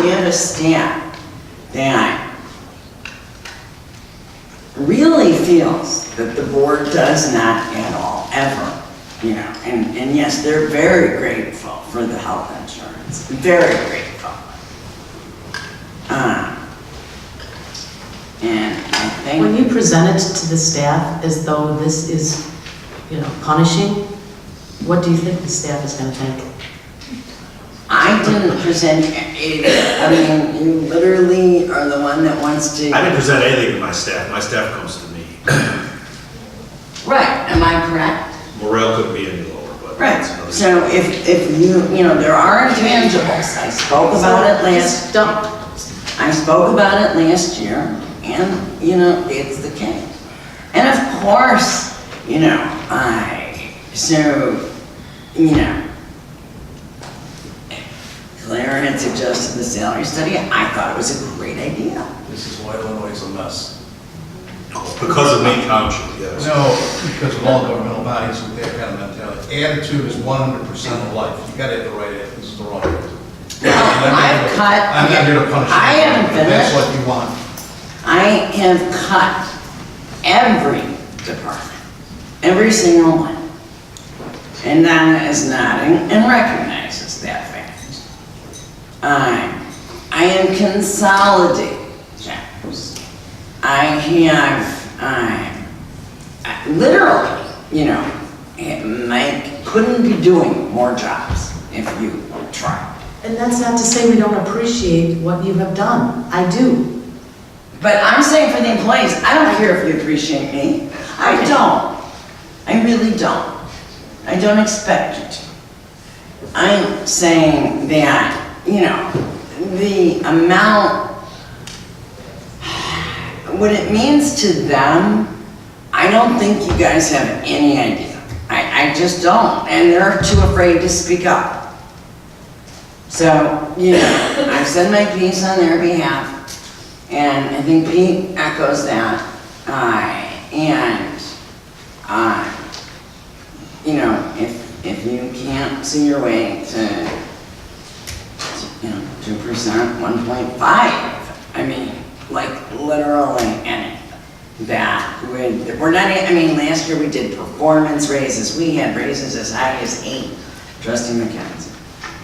We have a staff that really feels that the board does not at all, ever, you know, and yes, they're very grateful for the health insurance, very grateful. And I think When you present it to the staff as though this is, you know, punishing, what do you think the staff is going to think? I didn't present it, I mean, you literally are the one that wants to. I didn't present anything to my staff comes to me. Right, am I correct? Morale couldn't be any lower, but. Right, that's another so if you know, there are intangibles, I spoke about it last, I spoke about it last year, and, you know, it's the case. And of course, you know, you know, Claire had suggested the salary study, I thought it was a great idea. This is why Illinois is a mess. Because of Maine Township, yes. No, because of all governmental bodies with that kind of mentality. Attitude is 100% of life. You gotta have the right attitude, this is the wrong attitude. I've cut. I'm not here to punish you. I haven't If that's finished. what you want. I have cut every department, every single one. And Donna is nodding and recognizes that fact. I am consolidating chapters. I have, literally, you know, Mike couldn't be doing more jobs if you tried. And that's not to say we don't appreciate what you have done. I do. But I'm saying for the employees, I don't care if you appreciate me. I don't. I really don't. I don't expect you to. I'm saying that, you know, the amount, what it means to them, I don't think you guys have any idea. I just don't, and they're too afraid to speak up. So, you know, I've said my piece on their behalf, and I think Pete echoes that. You know, if see your way to, 2%, 1.5. I mean, like literally anything. That we're not, I mean, last year we did performance raises. We had raises as high as 8. Trustee McKenzie.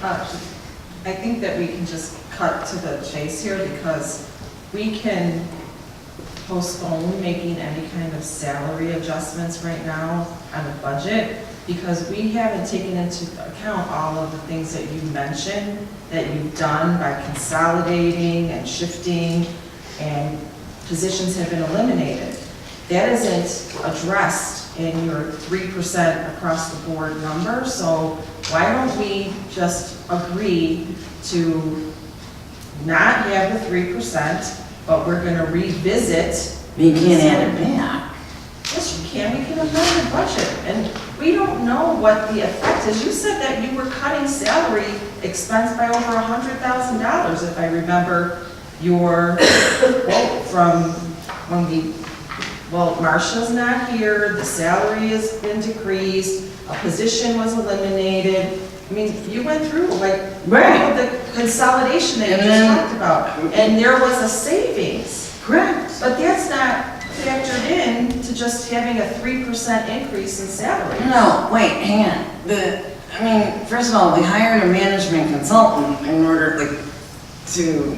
I think that we can just cut to the chase here because we can postpone making any kind of salary adjustments right now on the budget because we haven't taken into account all of the things that you mentioned that you've done by consolidating and shifting and positions have been eliminated. That isn't addressed in your 3% across the board number, so why don't we just agree to not have the 3%, but we're gonna revisit. You can't add it back. Yes, you can, we can amend the budget, and we don't know what the effect is. You said that you were cutting salary expense by over $100,000, if I remember your quote from when Marcia's not here, the salary has been decreased, a position was eliminated. I mean, you went through like Right. all of the consolidation that you And just then- talked about, and there was a savings. Correct. But that's not factored in to just having a 3% increase in salary. No, wait, hang on. First of all, we hired a management consultant in order to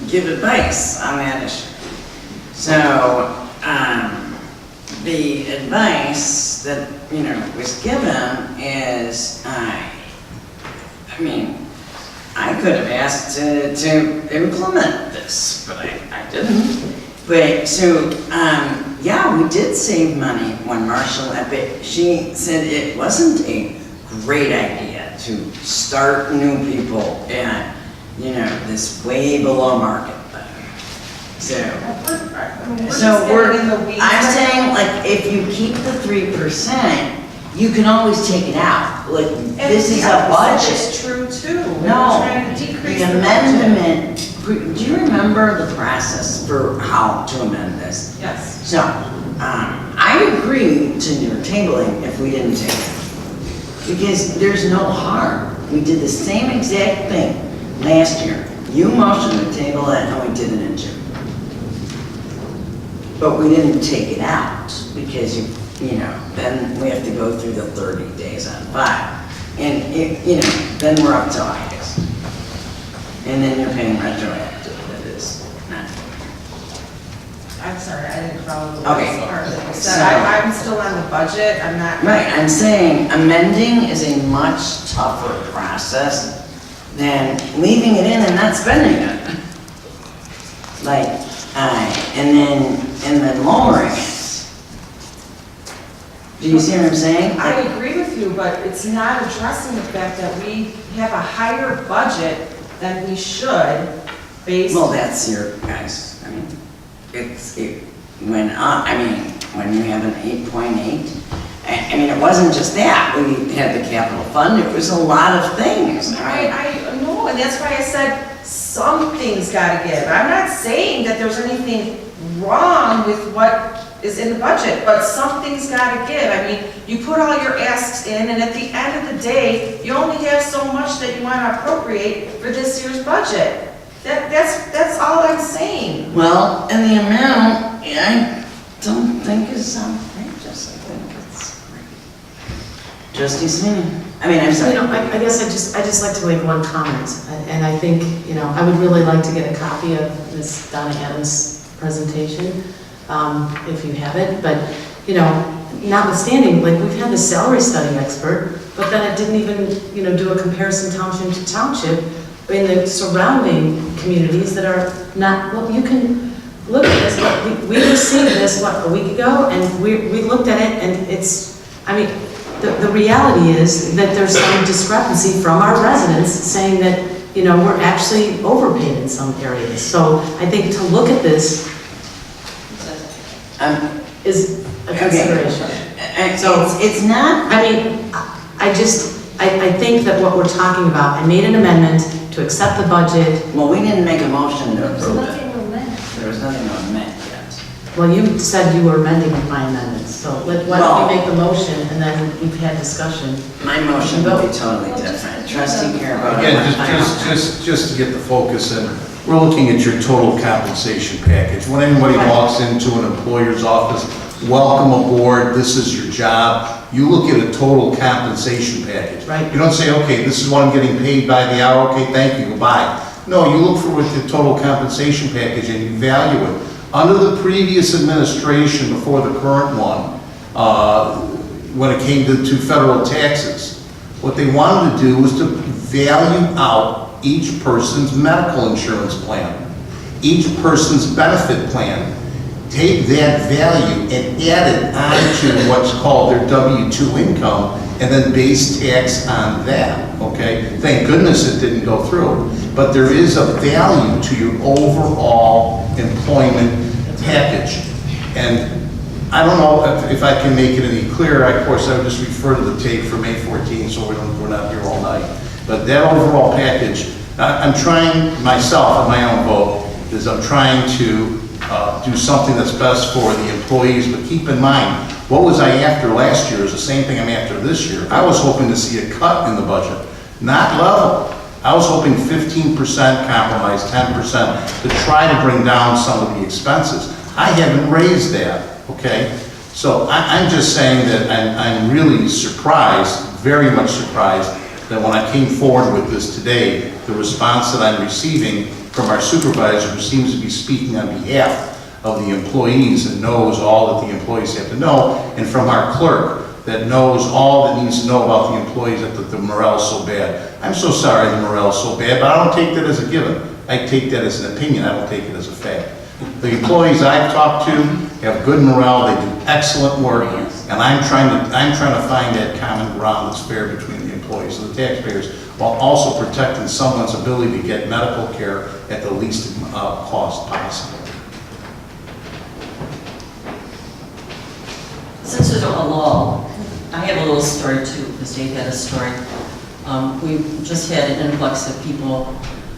give advice on that issue. So, the advice that, was given is, I could have asked to implement this, but I didn't. But, so, yeah, we did save money when Marshall, but she said it wasn't a great idea to start new people at, this way below market. I'm saying, if you keep the 3%, you can always take it out. This is a budget. It's true too. No, We're trying to decrease the the budget. amendment, do you remember the process for how to amend this? Yes. So, I agree to your tabling if we didn't take it. Because there's no harm. We did the same exact thing last year. You motioned to table it and we did it in June. But we didn't take it out because then we have to go through the 30 days on file. And then we're up to August. And then you're paying retroactive, that is not. I'm sorry, I didn't follow the Okay. last part that you So- said. I'm still on the budget, I'm not. Right, I'm saying amending is a much tougher process than leaving it in and not spending it. And then lowering it. Do you see what I'm saying? I agree with you, but it's not addressing the fact that we have a higher budget than we should based. Well, that's your guys, it went up, when you have an 8.8, it wasn't just that, we had the capital fund, it was a lot of things. I know, and that's why I said something's gotta give. I'm not saying that there's anything wrong with what is in the budget, but something's gotta give. You put all your asks in, and at the end of the day, you only have so much that you wanna appropriate for this year's budget. That's all I'm saying. Well, and the amount, I don't think is outrageous, I think it's great. Trustee Sweeney, I'm sorry. I guess I just like to make one comment, and I think, I would really like to get a copy of Ms. Donna Adams' presentation, if you have it, but, notwithstanding, we've had the salary study expert, but then it didn't even, do a comparison township to township in the surrounding communities that are not, well, you can look at this, but we received this, a week ago, and we looked at it, and it's, the reality is that there's some discrepancy from our residents saying that, we're actually overpaid in some areas. So I think to look at this is a consideration. So it's not, I think that what we're talking about, I made an amendment to accept the budget. well, we didn't make a motion to There's approve nothing it. to amend. There was nothing to amend yet. Well, you said you were amending my amendments, so why don't we make the motion and then we've had discussion. My motion will be totally different. Trustee Carabone. Again, just to get the focus in, we're looking at your total compensation package. When anybody walks into an employer's office, welcome aboard, this is your job. You look at a total compensation package. Right. You don't say, okay, this is what I'm getting paid by the hour, okay, thank you, goodbye. No, you look for what the total compensation package and you value it. Under the previous administration, before the current one, when it came to federal taxes, what they wanted to do was to value out each person's medical insurance plan, each person's benefit plan, take that value and add it onto what's called their W-2 income, and then base tax on that, okay? Thank goodness it didn't go through. But there is a value to your overall employment package. And I don't know if I can make it any clearer. Of course, I would just refer to the tape for May 14th, so we're not here all night. But that overall package, I'm trying myself, at my own vote, is I'm trying to do something that's best for the employees, but keep in mind, what was I after last year is the same thing I'm after this year. I was hoping to see a cut in the budget, not level. I was hoping 15% compromise, 10% to try to bring down some of the expenses. I haven't raised that, okay? So I'm just saying that I'm really surprised, very much surprised, that when I came forward with this today, the response that I'm receiving from our supervisor, who seems to be speaking on behalf of the employees and knows all that the employees have to know, and from our clerk that knows all that needs to know about the employees, that the morale is so bad. I'm so sorry the morale is so bad, but I don't take that as a given. I take that as an opinion, I don't take it as a fact. The employees I've talked to have good morale, they do excellent work, and I'm trying to find that common ground that's fair between the employees and the taxpayers, while also protecting someone's ability to get medical care at the least cost possible. Since there's a lull, I have a little story too, because Dave had a story. We've just had an influx of people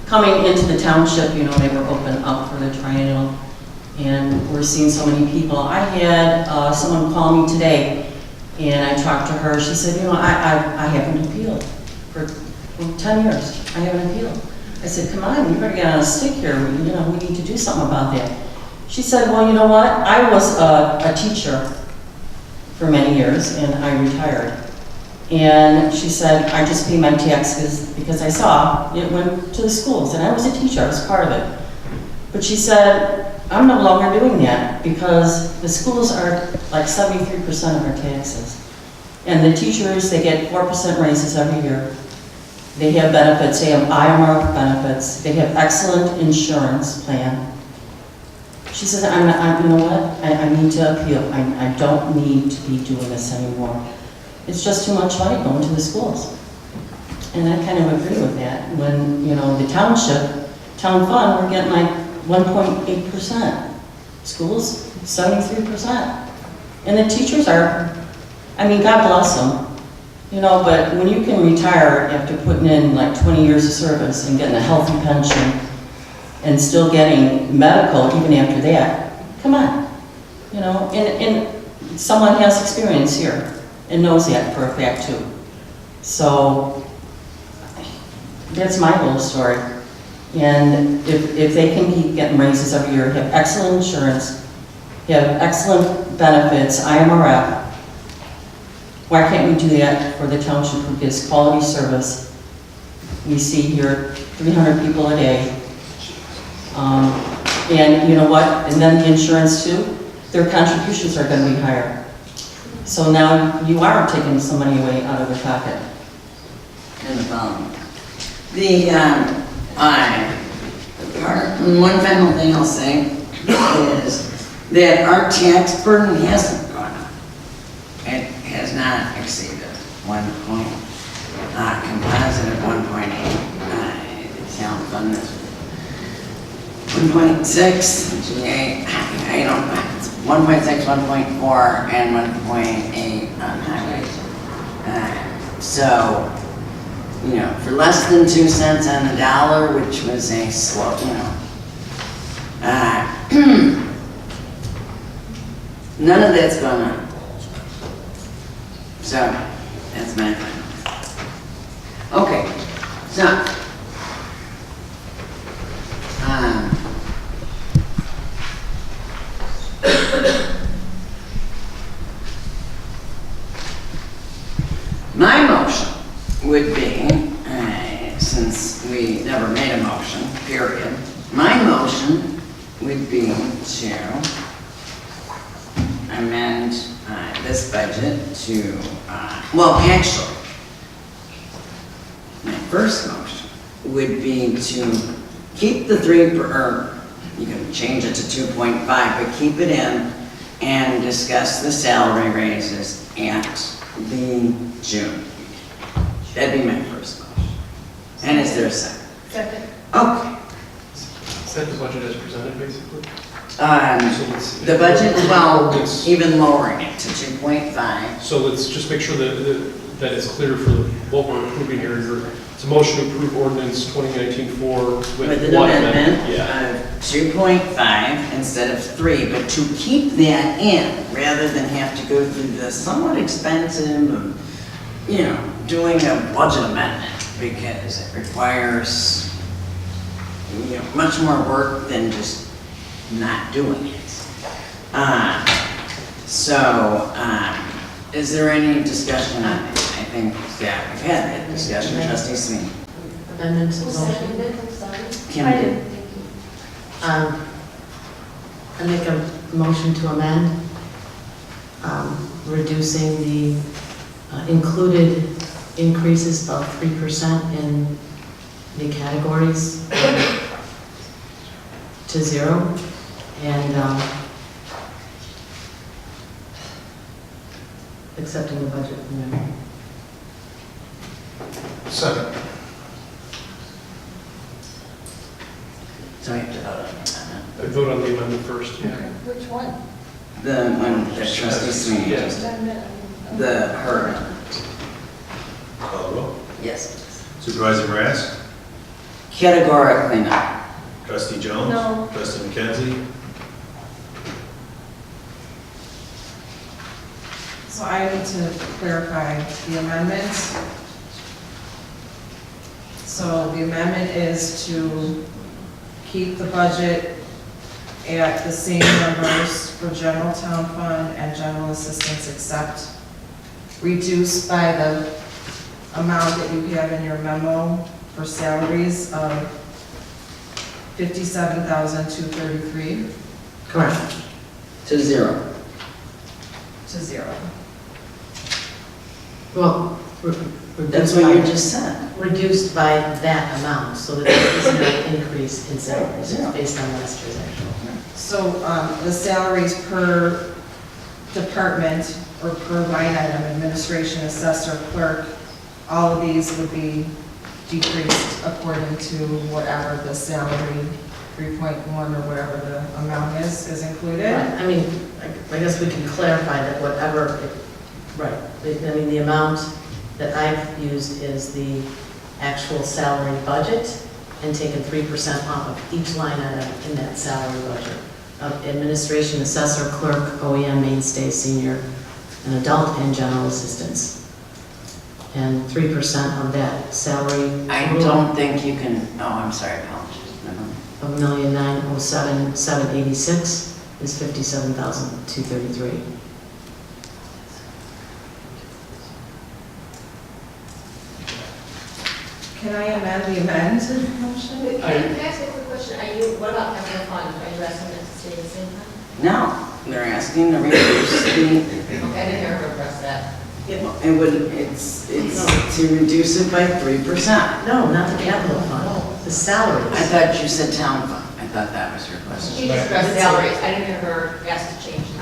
coming into the township. You know, they were open up for the triennial, and we're seeing so many people. I had someone call me today, and I talked to her. She said, you know, I haven't appealed for 10 years. I haven't appealed. I said, come on, you better get on a stick here. You know, we need to do something about that. She said, well, you know what? I was a teacher for many years, and I retired. And she said, I just pay my taxes because I saw it went to the schools, and I was a teacher, I was part of it. But she said, I'm no longer doing that because the schools are like 73% of our taxes. And the teachers, they get 4% raises every year. They have benefits, they have IMR benefits, they have excellent insurance plan. She says, you know what, I need to appeal. I don't need to be doing this anymore. It's just too much money going to the schools. And I kind of agree with that. When, you know, the township, town fund, we're getting like 1.8%. Schools, 73%. And the teachers are, I mean, God bless them. You know, but when you can retire after putting in like 20 years of service and getting a healthy pension, and still getting medical even after that, come on. You know, and someone has experience here and knows that for a fact too. So that's my whole story. And if they can keep getting raises every year, have excellent insurance, have excellent benefits, IMRF, why can't we do that for the township who gives quality service? We see here 300 people a day. And you know what? And then the insurance too, their contributions are going to be higher. So now you are taking some money away out of their pocket. And one final thing I'll say is that our tax burden hasn't gone up. It has not exceeded 1 point, composite of 1.8. The town fund is 1.6, I don't know, it's 1.6, 1.4, and 1.8 on highways. So, you know, for less than 2 cents on the dollar, which was a slow, you know, None of that's going on. So, that's my final. Okay, so, my motion would be, since we never made a motion, period, my motion would be to amend this budget to, well, actually, my first motion would be to keep the or you can change it to 2.5, but keep it in and discuss the salary raises at the June. That'd be my first motion. And is there a second? Second. Okay. Set the budget as presented, basically. The budget, well, even lowering it to 2.5. So let's just make sure that it's clear for what we're approving here. It's a motion to approve ordinance 2019-4 With an one amendment Yeah. of 2.5 instead of 3, but to keep that in, rather than have to go through the somewhat expensive, doing a budget amendment, because it requires, much more work than just not doing it. Is there any discussion on it? I think that we've had that discussion, trustee Sweeney. Amendment to the motion. Kim I did. didn't think I make a motion to amend, reducing the included increases of 3% in the categories to 0, and accepting the budget amendment. Second. So we have to vote on the amendment. I vote on the amendment first, yeah. which one? The one that trustee Sweeney Yeah. just did. Her amendment. Call the roll. Yes. Supervisor Mraz? Categorically no. Trustee Jones? No. Trustee McKenzie? So I need to clarify the amendment. So the amendment is to keep the budget at the same numbers for general town fund and general assistance, except reduced by the amount that you have in your memo for salaries of $57,233 Correct. To 0. to 0. Well, That's what you just said. reduced by that amount, so that there is no increase in salaries, it's based on last year's actual. So the salaries per department or per line item, administration, assessor, clerk, all of these would be decreased according to whatever the salary 3.1 or whatever the amount is included. Right, I mean, I guess we can clarify that whatever, right, I mean, the amount that I've used is the actual salary budget and taken 3% off of each line item in that salary budget. Of administration, assessor, clerk, OEM, mainstay, senior, and adult and general assistance. And 3% of that salary. I don't think you can, I'm sorry, apologies. No. Of $1,907,786 is $57,233. Can I amend the amended motion? Can I ask a quick question? What about capital fund? Are you asking it to stay the same time? No, they're asking to reduce the, Okay, I didn't hear her address that. it's to reduce it by 3%. No, not the capital fund, the salaries. I thought you said town fund. I thought that was your question. She just addressed salaries. I didn't hear her ask to change, to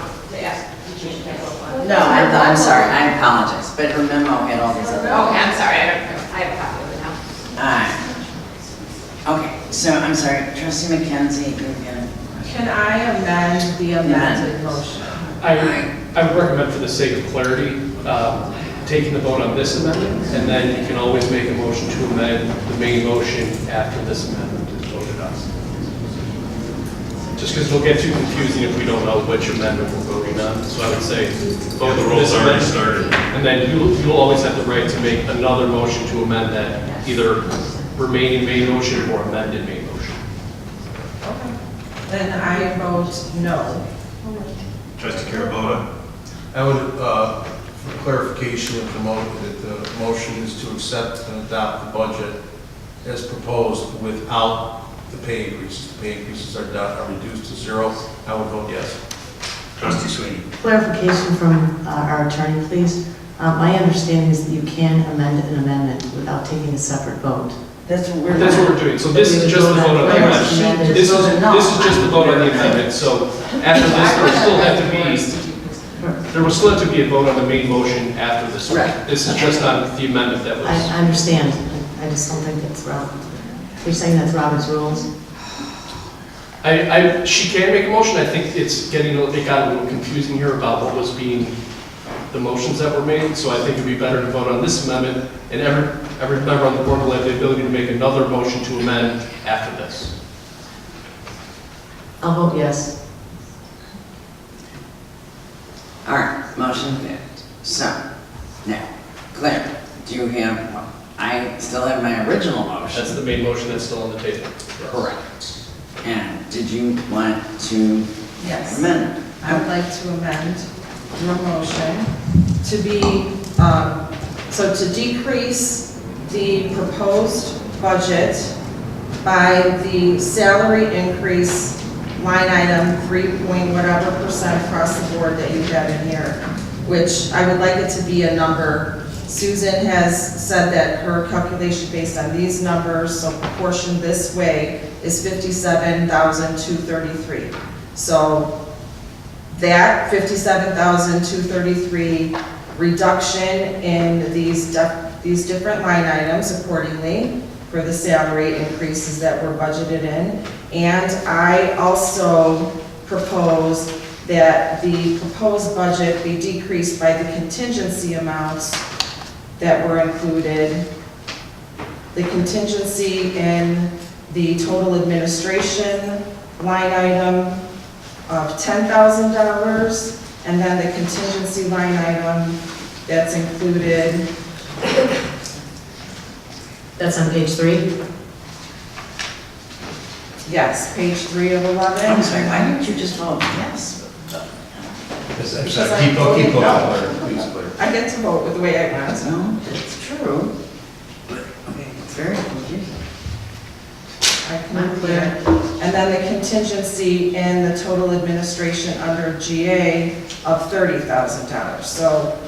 change capital fund. No, I'm sorry, I apologize, but her memo had all these other. Okay, I'm sorry, I have a copy of it now. Okay, so I'm sorry, trustee McKenzie, you're gonna. Can I amend the amended motion? I would recommend, for the sake of clarity, taking the vote on this amendment, and then you can always make a motion to amend the main motion after this amendment is voted on. just because it'll get too confusing if we don't know which amendment we're voting on. So I would say vote The for roll's this already amendment. started. And then you'll always have the right to make another motion to amend that, either remaining main motion or amended main motion. Okay. Then I vote no. Trustee Carabota? I would, for clarification, that the motion is to accept and adopt the budget as proposed without the pay increases. The pay increases are reduced to zero. I would vote yes. Trustee Sweeney? Clarification from our attorney, please. My understanding is that you can amend an amendment without taking a separate vote. That's what we're That's what we're doing. So this is just the vote on the amendment. This is just the vote on the amendment. So after this, there will still have to be a vote on the main motion after this one. Right. This is just on the amendment that was. I understand. I just don't think that's Robert. You're saying that's Robert's rules? She can make a motion. I think it got a little confusing here about what was being, the motions that were made. So I think it'd be better to vote on this amendment, and every member on the board will have the ability to make another motion to amend after this. I'll vote yes. All right, motion failed. So, now, Claire, do you have, I still have my original motion. That's the main motion that's still on the table. Correct. And did you want to Yes. amend? I would like to amend your motion to be, so to decrease the proposed budget by the salary increase line item 3-point-whatever% across the board that you have in here, which I would like it to be a number. Susan has said that her calculation based on these numbers, so proportioned this way, is $57,233. So that $57,233 reduction in these different line items accordingly for the salary increases that were budgeted in. And I also propose that the proposed budget be decreased by the contingency amounts that were included. The contingency in the total administration line item of $10,000, and then the contingency line item that's included. That's on page 3? Yes, page 3 of 11. I'm sorry, why didn't you just vote yes? I'm sorry, keep going, Claire, please, Claire. I get to vote with the way I want. No, it's true. But, okay, it's very confusing. I can clear. And then the contingency in the total administration under GA of $30,000. So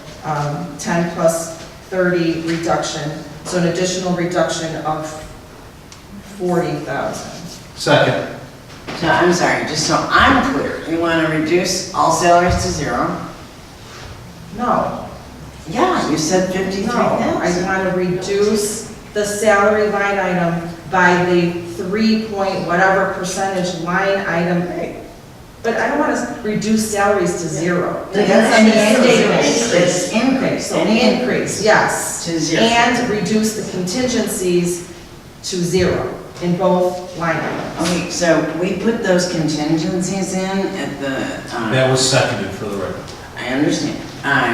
10 plus 30 reduction, so an additional reduction of 40,000. Second. So I'm sorry, just so I'm clear, you want to reduce all salaries to zero? No, Yeah, you said no, 53,000. I want to reduce the salary line item by the 3-point-whatever% line item. But I don't want to reduce salaries to zero. Any increase, it's increase, So any increase, yes. to zero. And reduce the contingencies to zero in both line items. Okay, so we put those contingencies in at the, That was seconded for the record. I understand.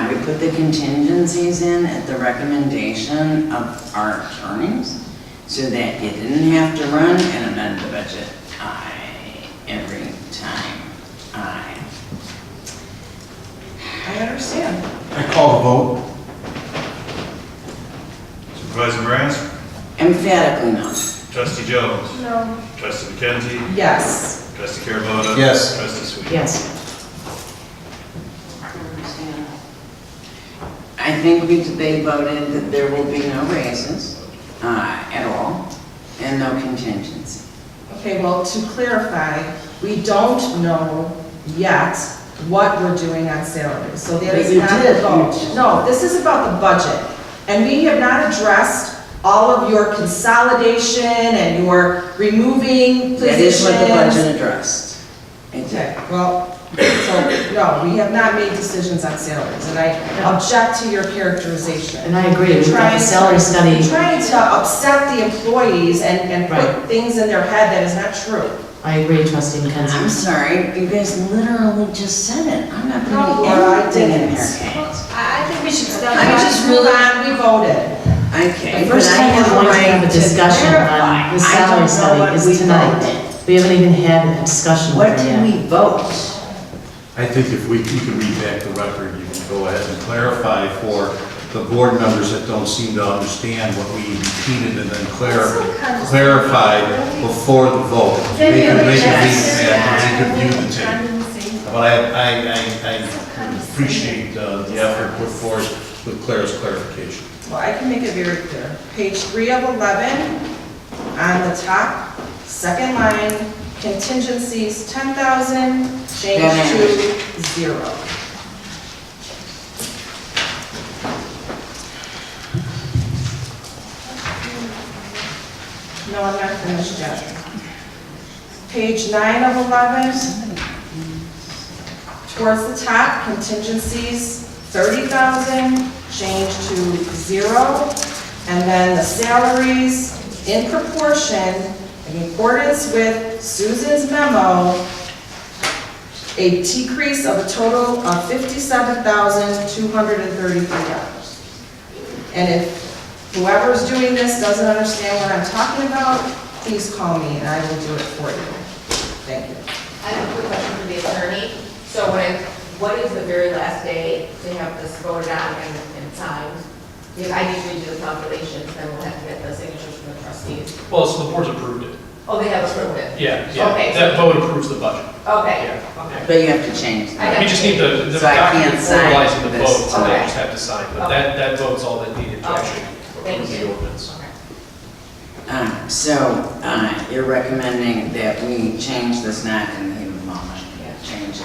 We put the contingencies in at the recommendation of our attorneys so that you didn't have to run and amend the budget every time. I understand. I call the vote. Supervisor Morales? Emphatically no. Trustee Jones? No. Trustee McKenzie? Yes. Trustee Carabota? Yes. Trustee Sweeney? Yes. I think they voted that there will be no raises at all and no contingency. Okay, well, to clarify, we don't know yet what we're doing on salaries. So that But is you not did. the vote. No, this is about the budget. And we have not addressed all of your consolidation and your removing That is positions. what the budget addressed. Okay, well, so, no, we have not made decisions on salaries, and I object to your characterization. And I agree, we've got Trying the to- salary study. Trying to upset the employees and Right. put things in their head that is not true. I agree, trustee I'm McKenzie. sorry, you guys literally just said it. I'm not No, putting Laura, I anything in didn't. there, Kate. I think we should stop. I just Move really- on, we voted. Okay. The first but I time we're have a going to right have a to discussion clarify. on the I salary don't know study what is we tonight. voted. We haven't even had a discussion What with did it we yet. vote? I think if you can read back the record, you can go ahead and clarify for the board members that don't seem to understand what we repeated and then clarified before the vote. They could read back, they could view the tape. But I appreciate the effort put forth with Claire's clarification. Well, I can make it very clear. Page 3 of 11, on the top, second line, contingencies 10,000, change to 0. No, I'm not finished yet. Page 9 of 11, towards the top, contingencies 30,000, change to 0. And then the salaries in proportion, in accordance with Susan's memo, a decrease of a total of $57,233. And if whoever's doing this doesn't understand what I'm talking about, please call me and I will do it for you. Thank you. I have a quick question for the attorney. So what is the very last day to have this voted on and signed? Because I need to read you the calculations, then we'll have to get the signatures from the trustees. Well, so the board's approved it. Oh, they have approved it? Yeah, Okay. that vote approves the budget. Okay, Yeah. okay. But you have to change that. We just need the So I document can't sign formalizing the this vote, so they tonight. just have to sign. But Okay. that vote's all that needed to Okay. actually Thank approve the you. ordinance. Okay. So you're recommending that we change this not in the heat of the moment, change it,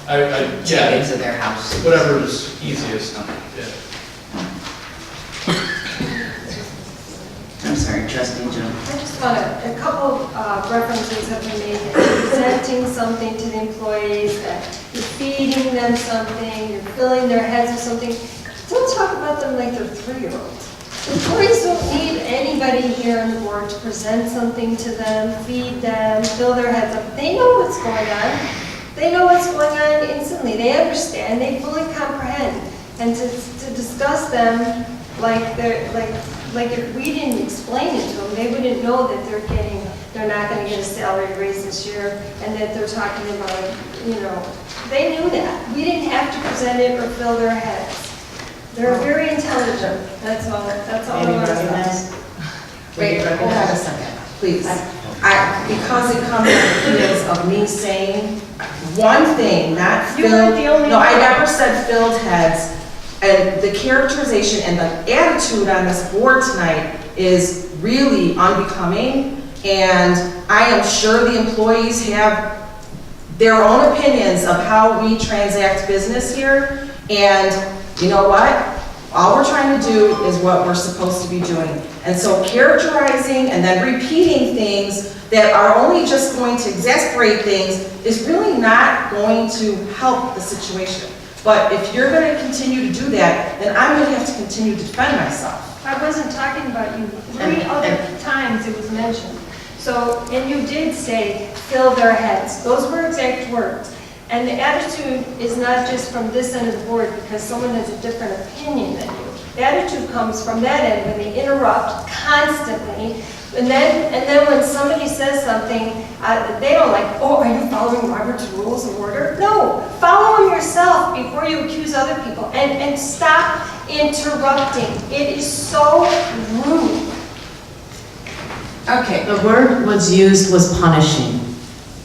take Yeah, it to their house. whatever's easiest. Yeah. I'm sorry, trustee Joe. I just want a couple references have been made, that you're presenting something to the employees, that you're feeding them something, you're filling their heads with something. Don't talk about them like they're 3-year-olds. Employees don't need anybody here on the board to present something to them, feed them, fill their heads up. They know what's going on. They know what's going on instantly. They understand, they fully comprehend. And to discuss them like if we didn't explain it to them, they wouldn't know that they're not gonna get a salary raise this year, and that they're talking about, they knew that. We didn't have to present it or fill their heads. They're very intelligent, that's all I want to say. Wait, hold on a second, please. Because it comes on the heels of me saying one thing, not You filled. weren't the only No, I one. never said filled heads. And the characterization and the attitude on this board tonight is really unbecoming. And I am sure the employees have their own opinions of how we transact business here. And you know what? All we're trying to do is what we're supposed to be doing. And so characterizing and then repeating things that are only just going to exasperate things is really not going to help the situation. But if you're going to continue to do that, then I'm going to have to continue to defend myself. I wasn't talking about you. 3 other times it was mentioned. So, and you did say, fill their heads. Those were exact words. And the attitude is not just from this end of the board because someone has a different opinion than you. The attitude comes from that end when they interrupt constantly. And then when somebody says something, they don't like, oh, are you following Robert's Rules of Order? No, follow them yourself before you accuse other people. And stop interrupting. It is so rude. Okay, The word was used was punishing.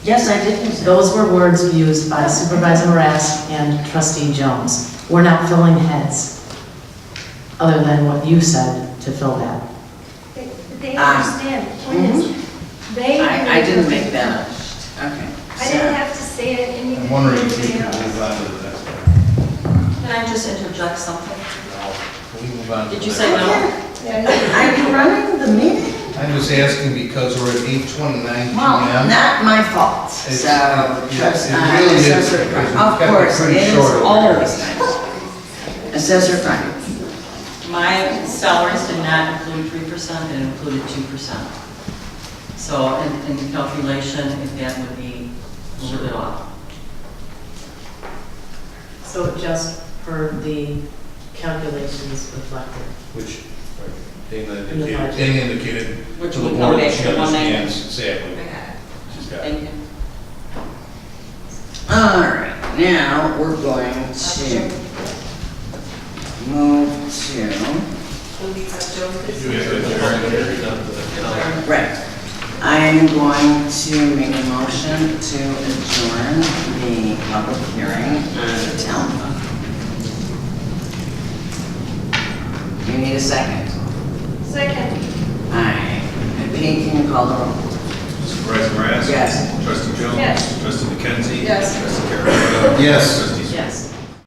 yes, I did use that. Those were words used by Supervisor Rask and Trustee Jones. We're not filling heads, other than what you said to fill that. They understand. The point is, they. I didn't make that up. Okay. I didn't have to say it any. I'm wondering if we can anybody else. move on to the next one. Can I just interject something? Can we move on to Did the you next say one? no? Are you running the meeting? I'm just asking because we're at 8:29 Well, p.m. not my fault, It's- so. yes, it really is, Assessor because we've Of kept it course, pretty it is short over always here. nice. Assessor Frank. My salaries did not include 3%, it included 2%. So in calculation, if that would be a little bit off. So just for the calculations reflected. Which Dana In the indicated, budget. Dana indicated Which to the would board come that back she to 190. understands exactly. I got it. She's got it. Thank you. All right, now we're going to move to, Did you have a public hearing on the- right. I am going to make a motion to adjourn the public hearing on the town fund. You need a second? Second. Aye. Pete, can you call the roll? Supervisor Mraz? Yes. Trustee Jones? Yes. Trustee McKenzie? Yes. Trustee Carol? Yes. Trustee Yes.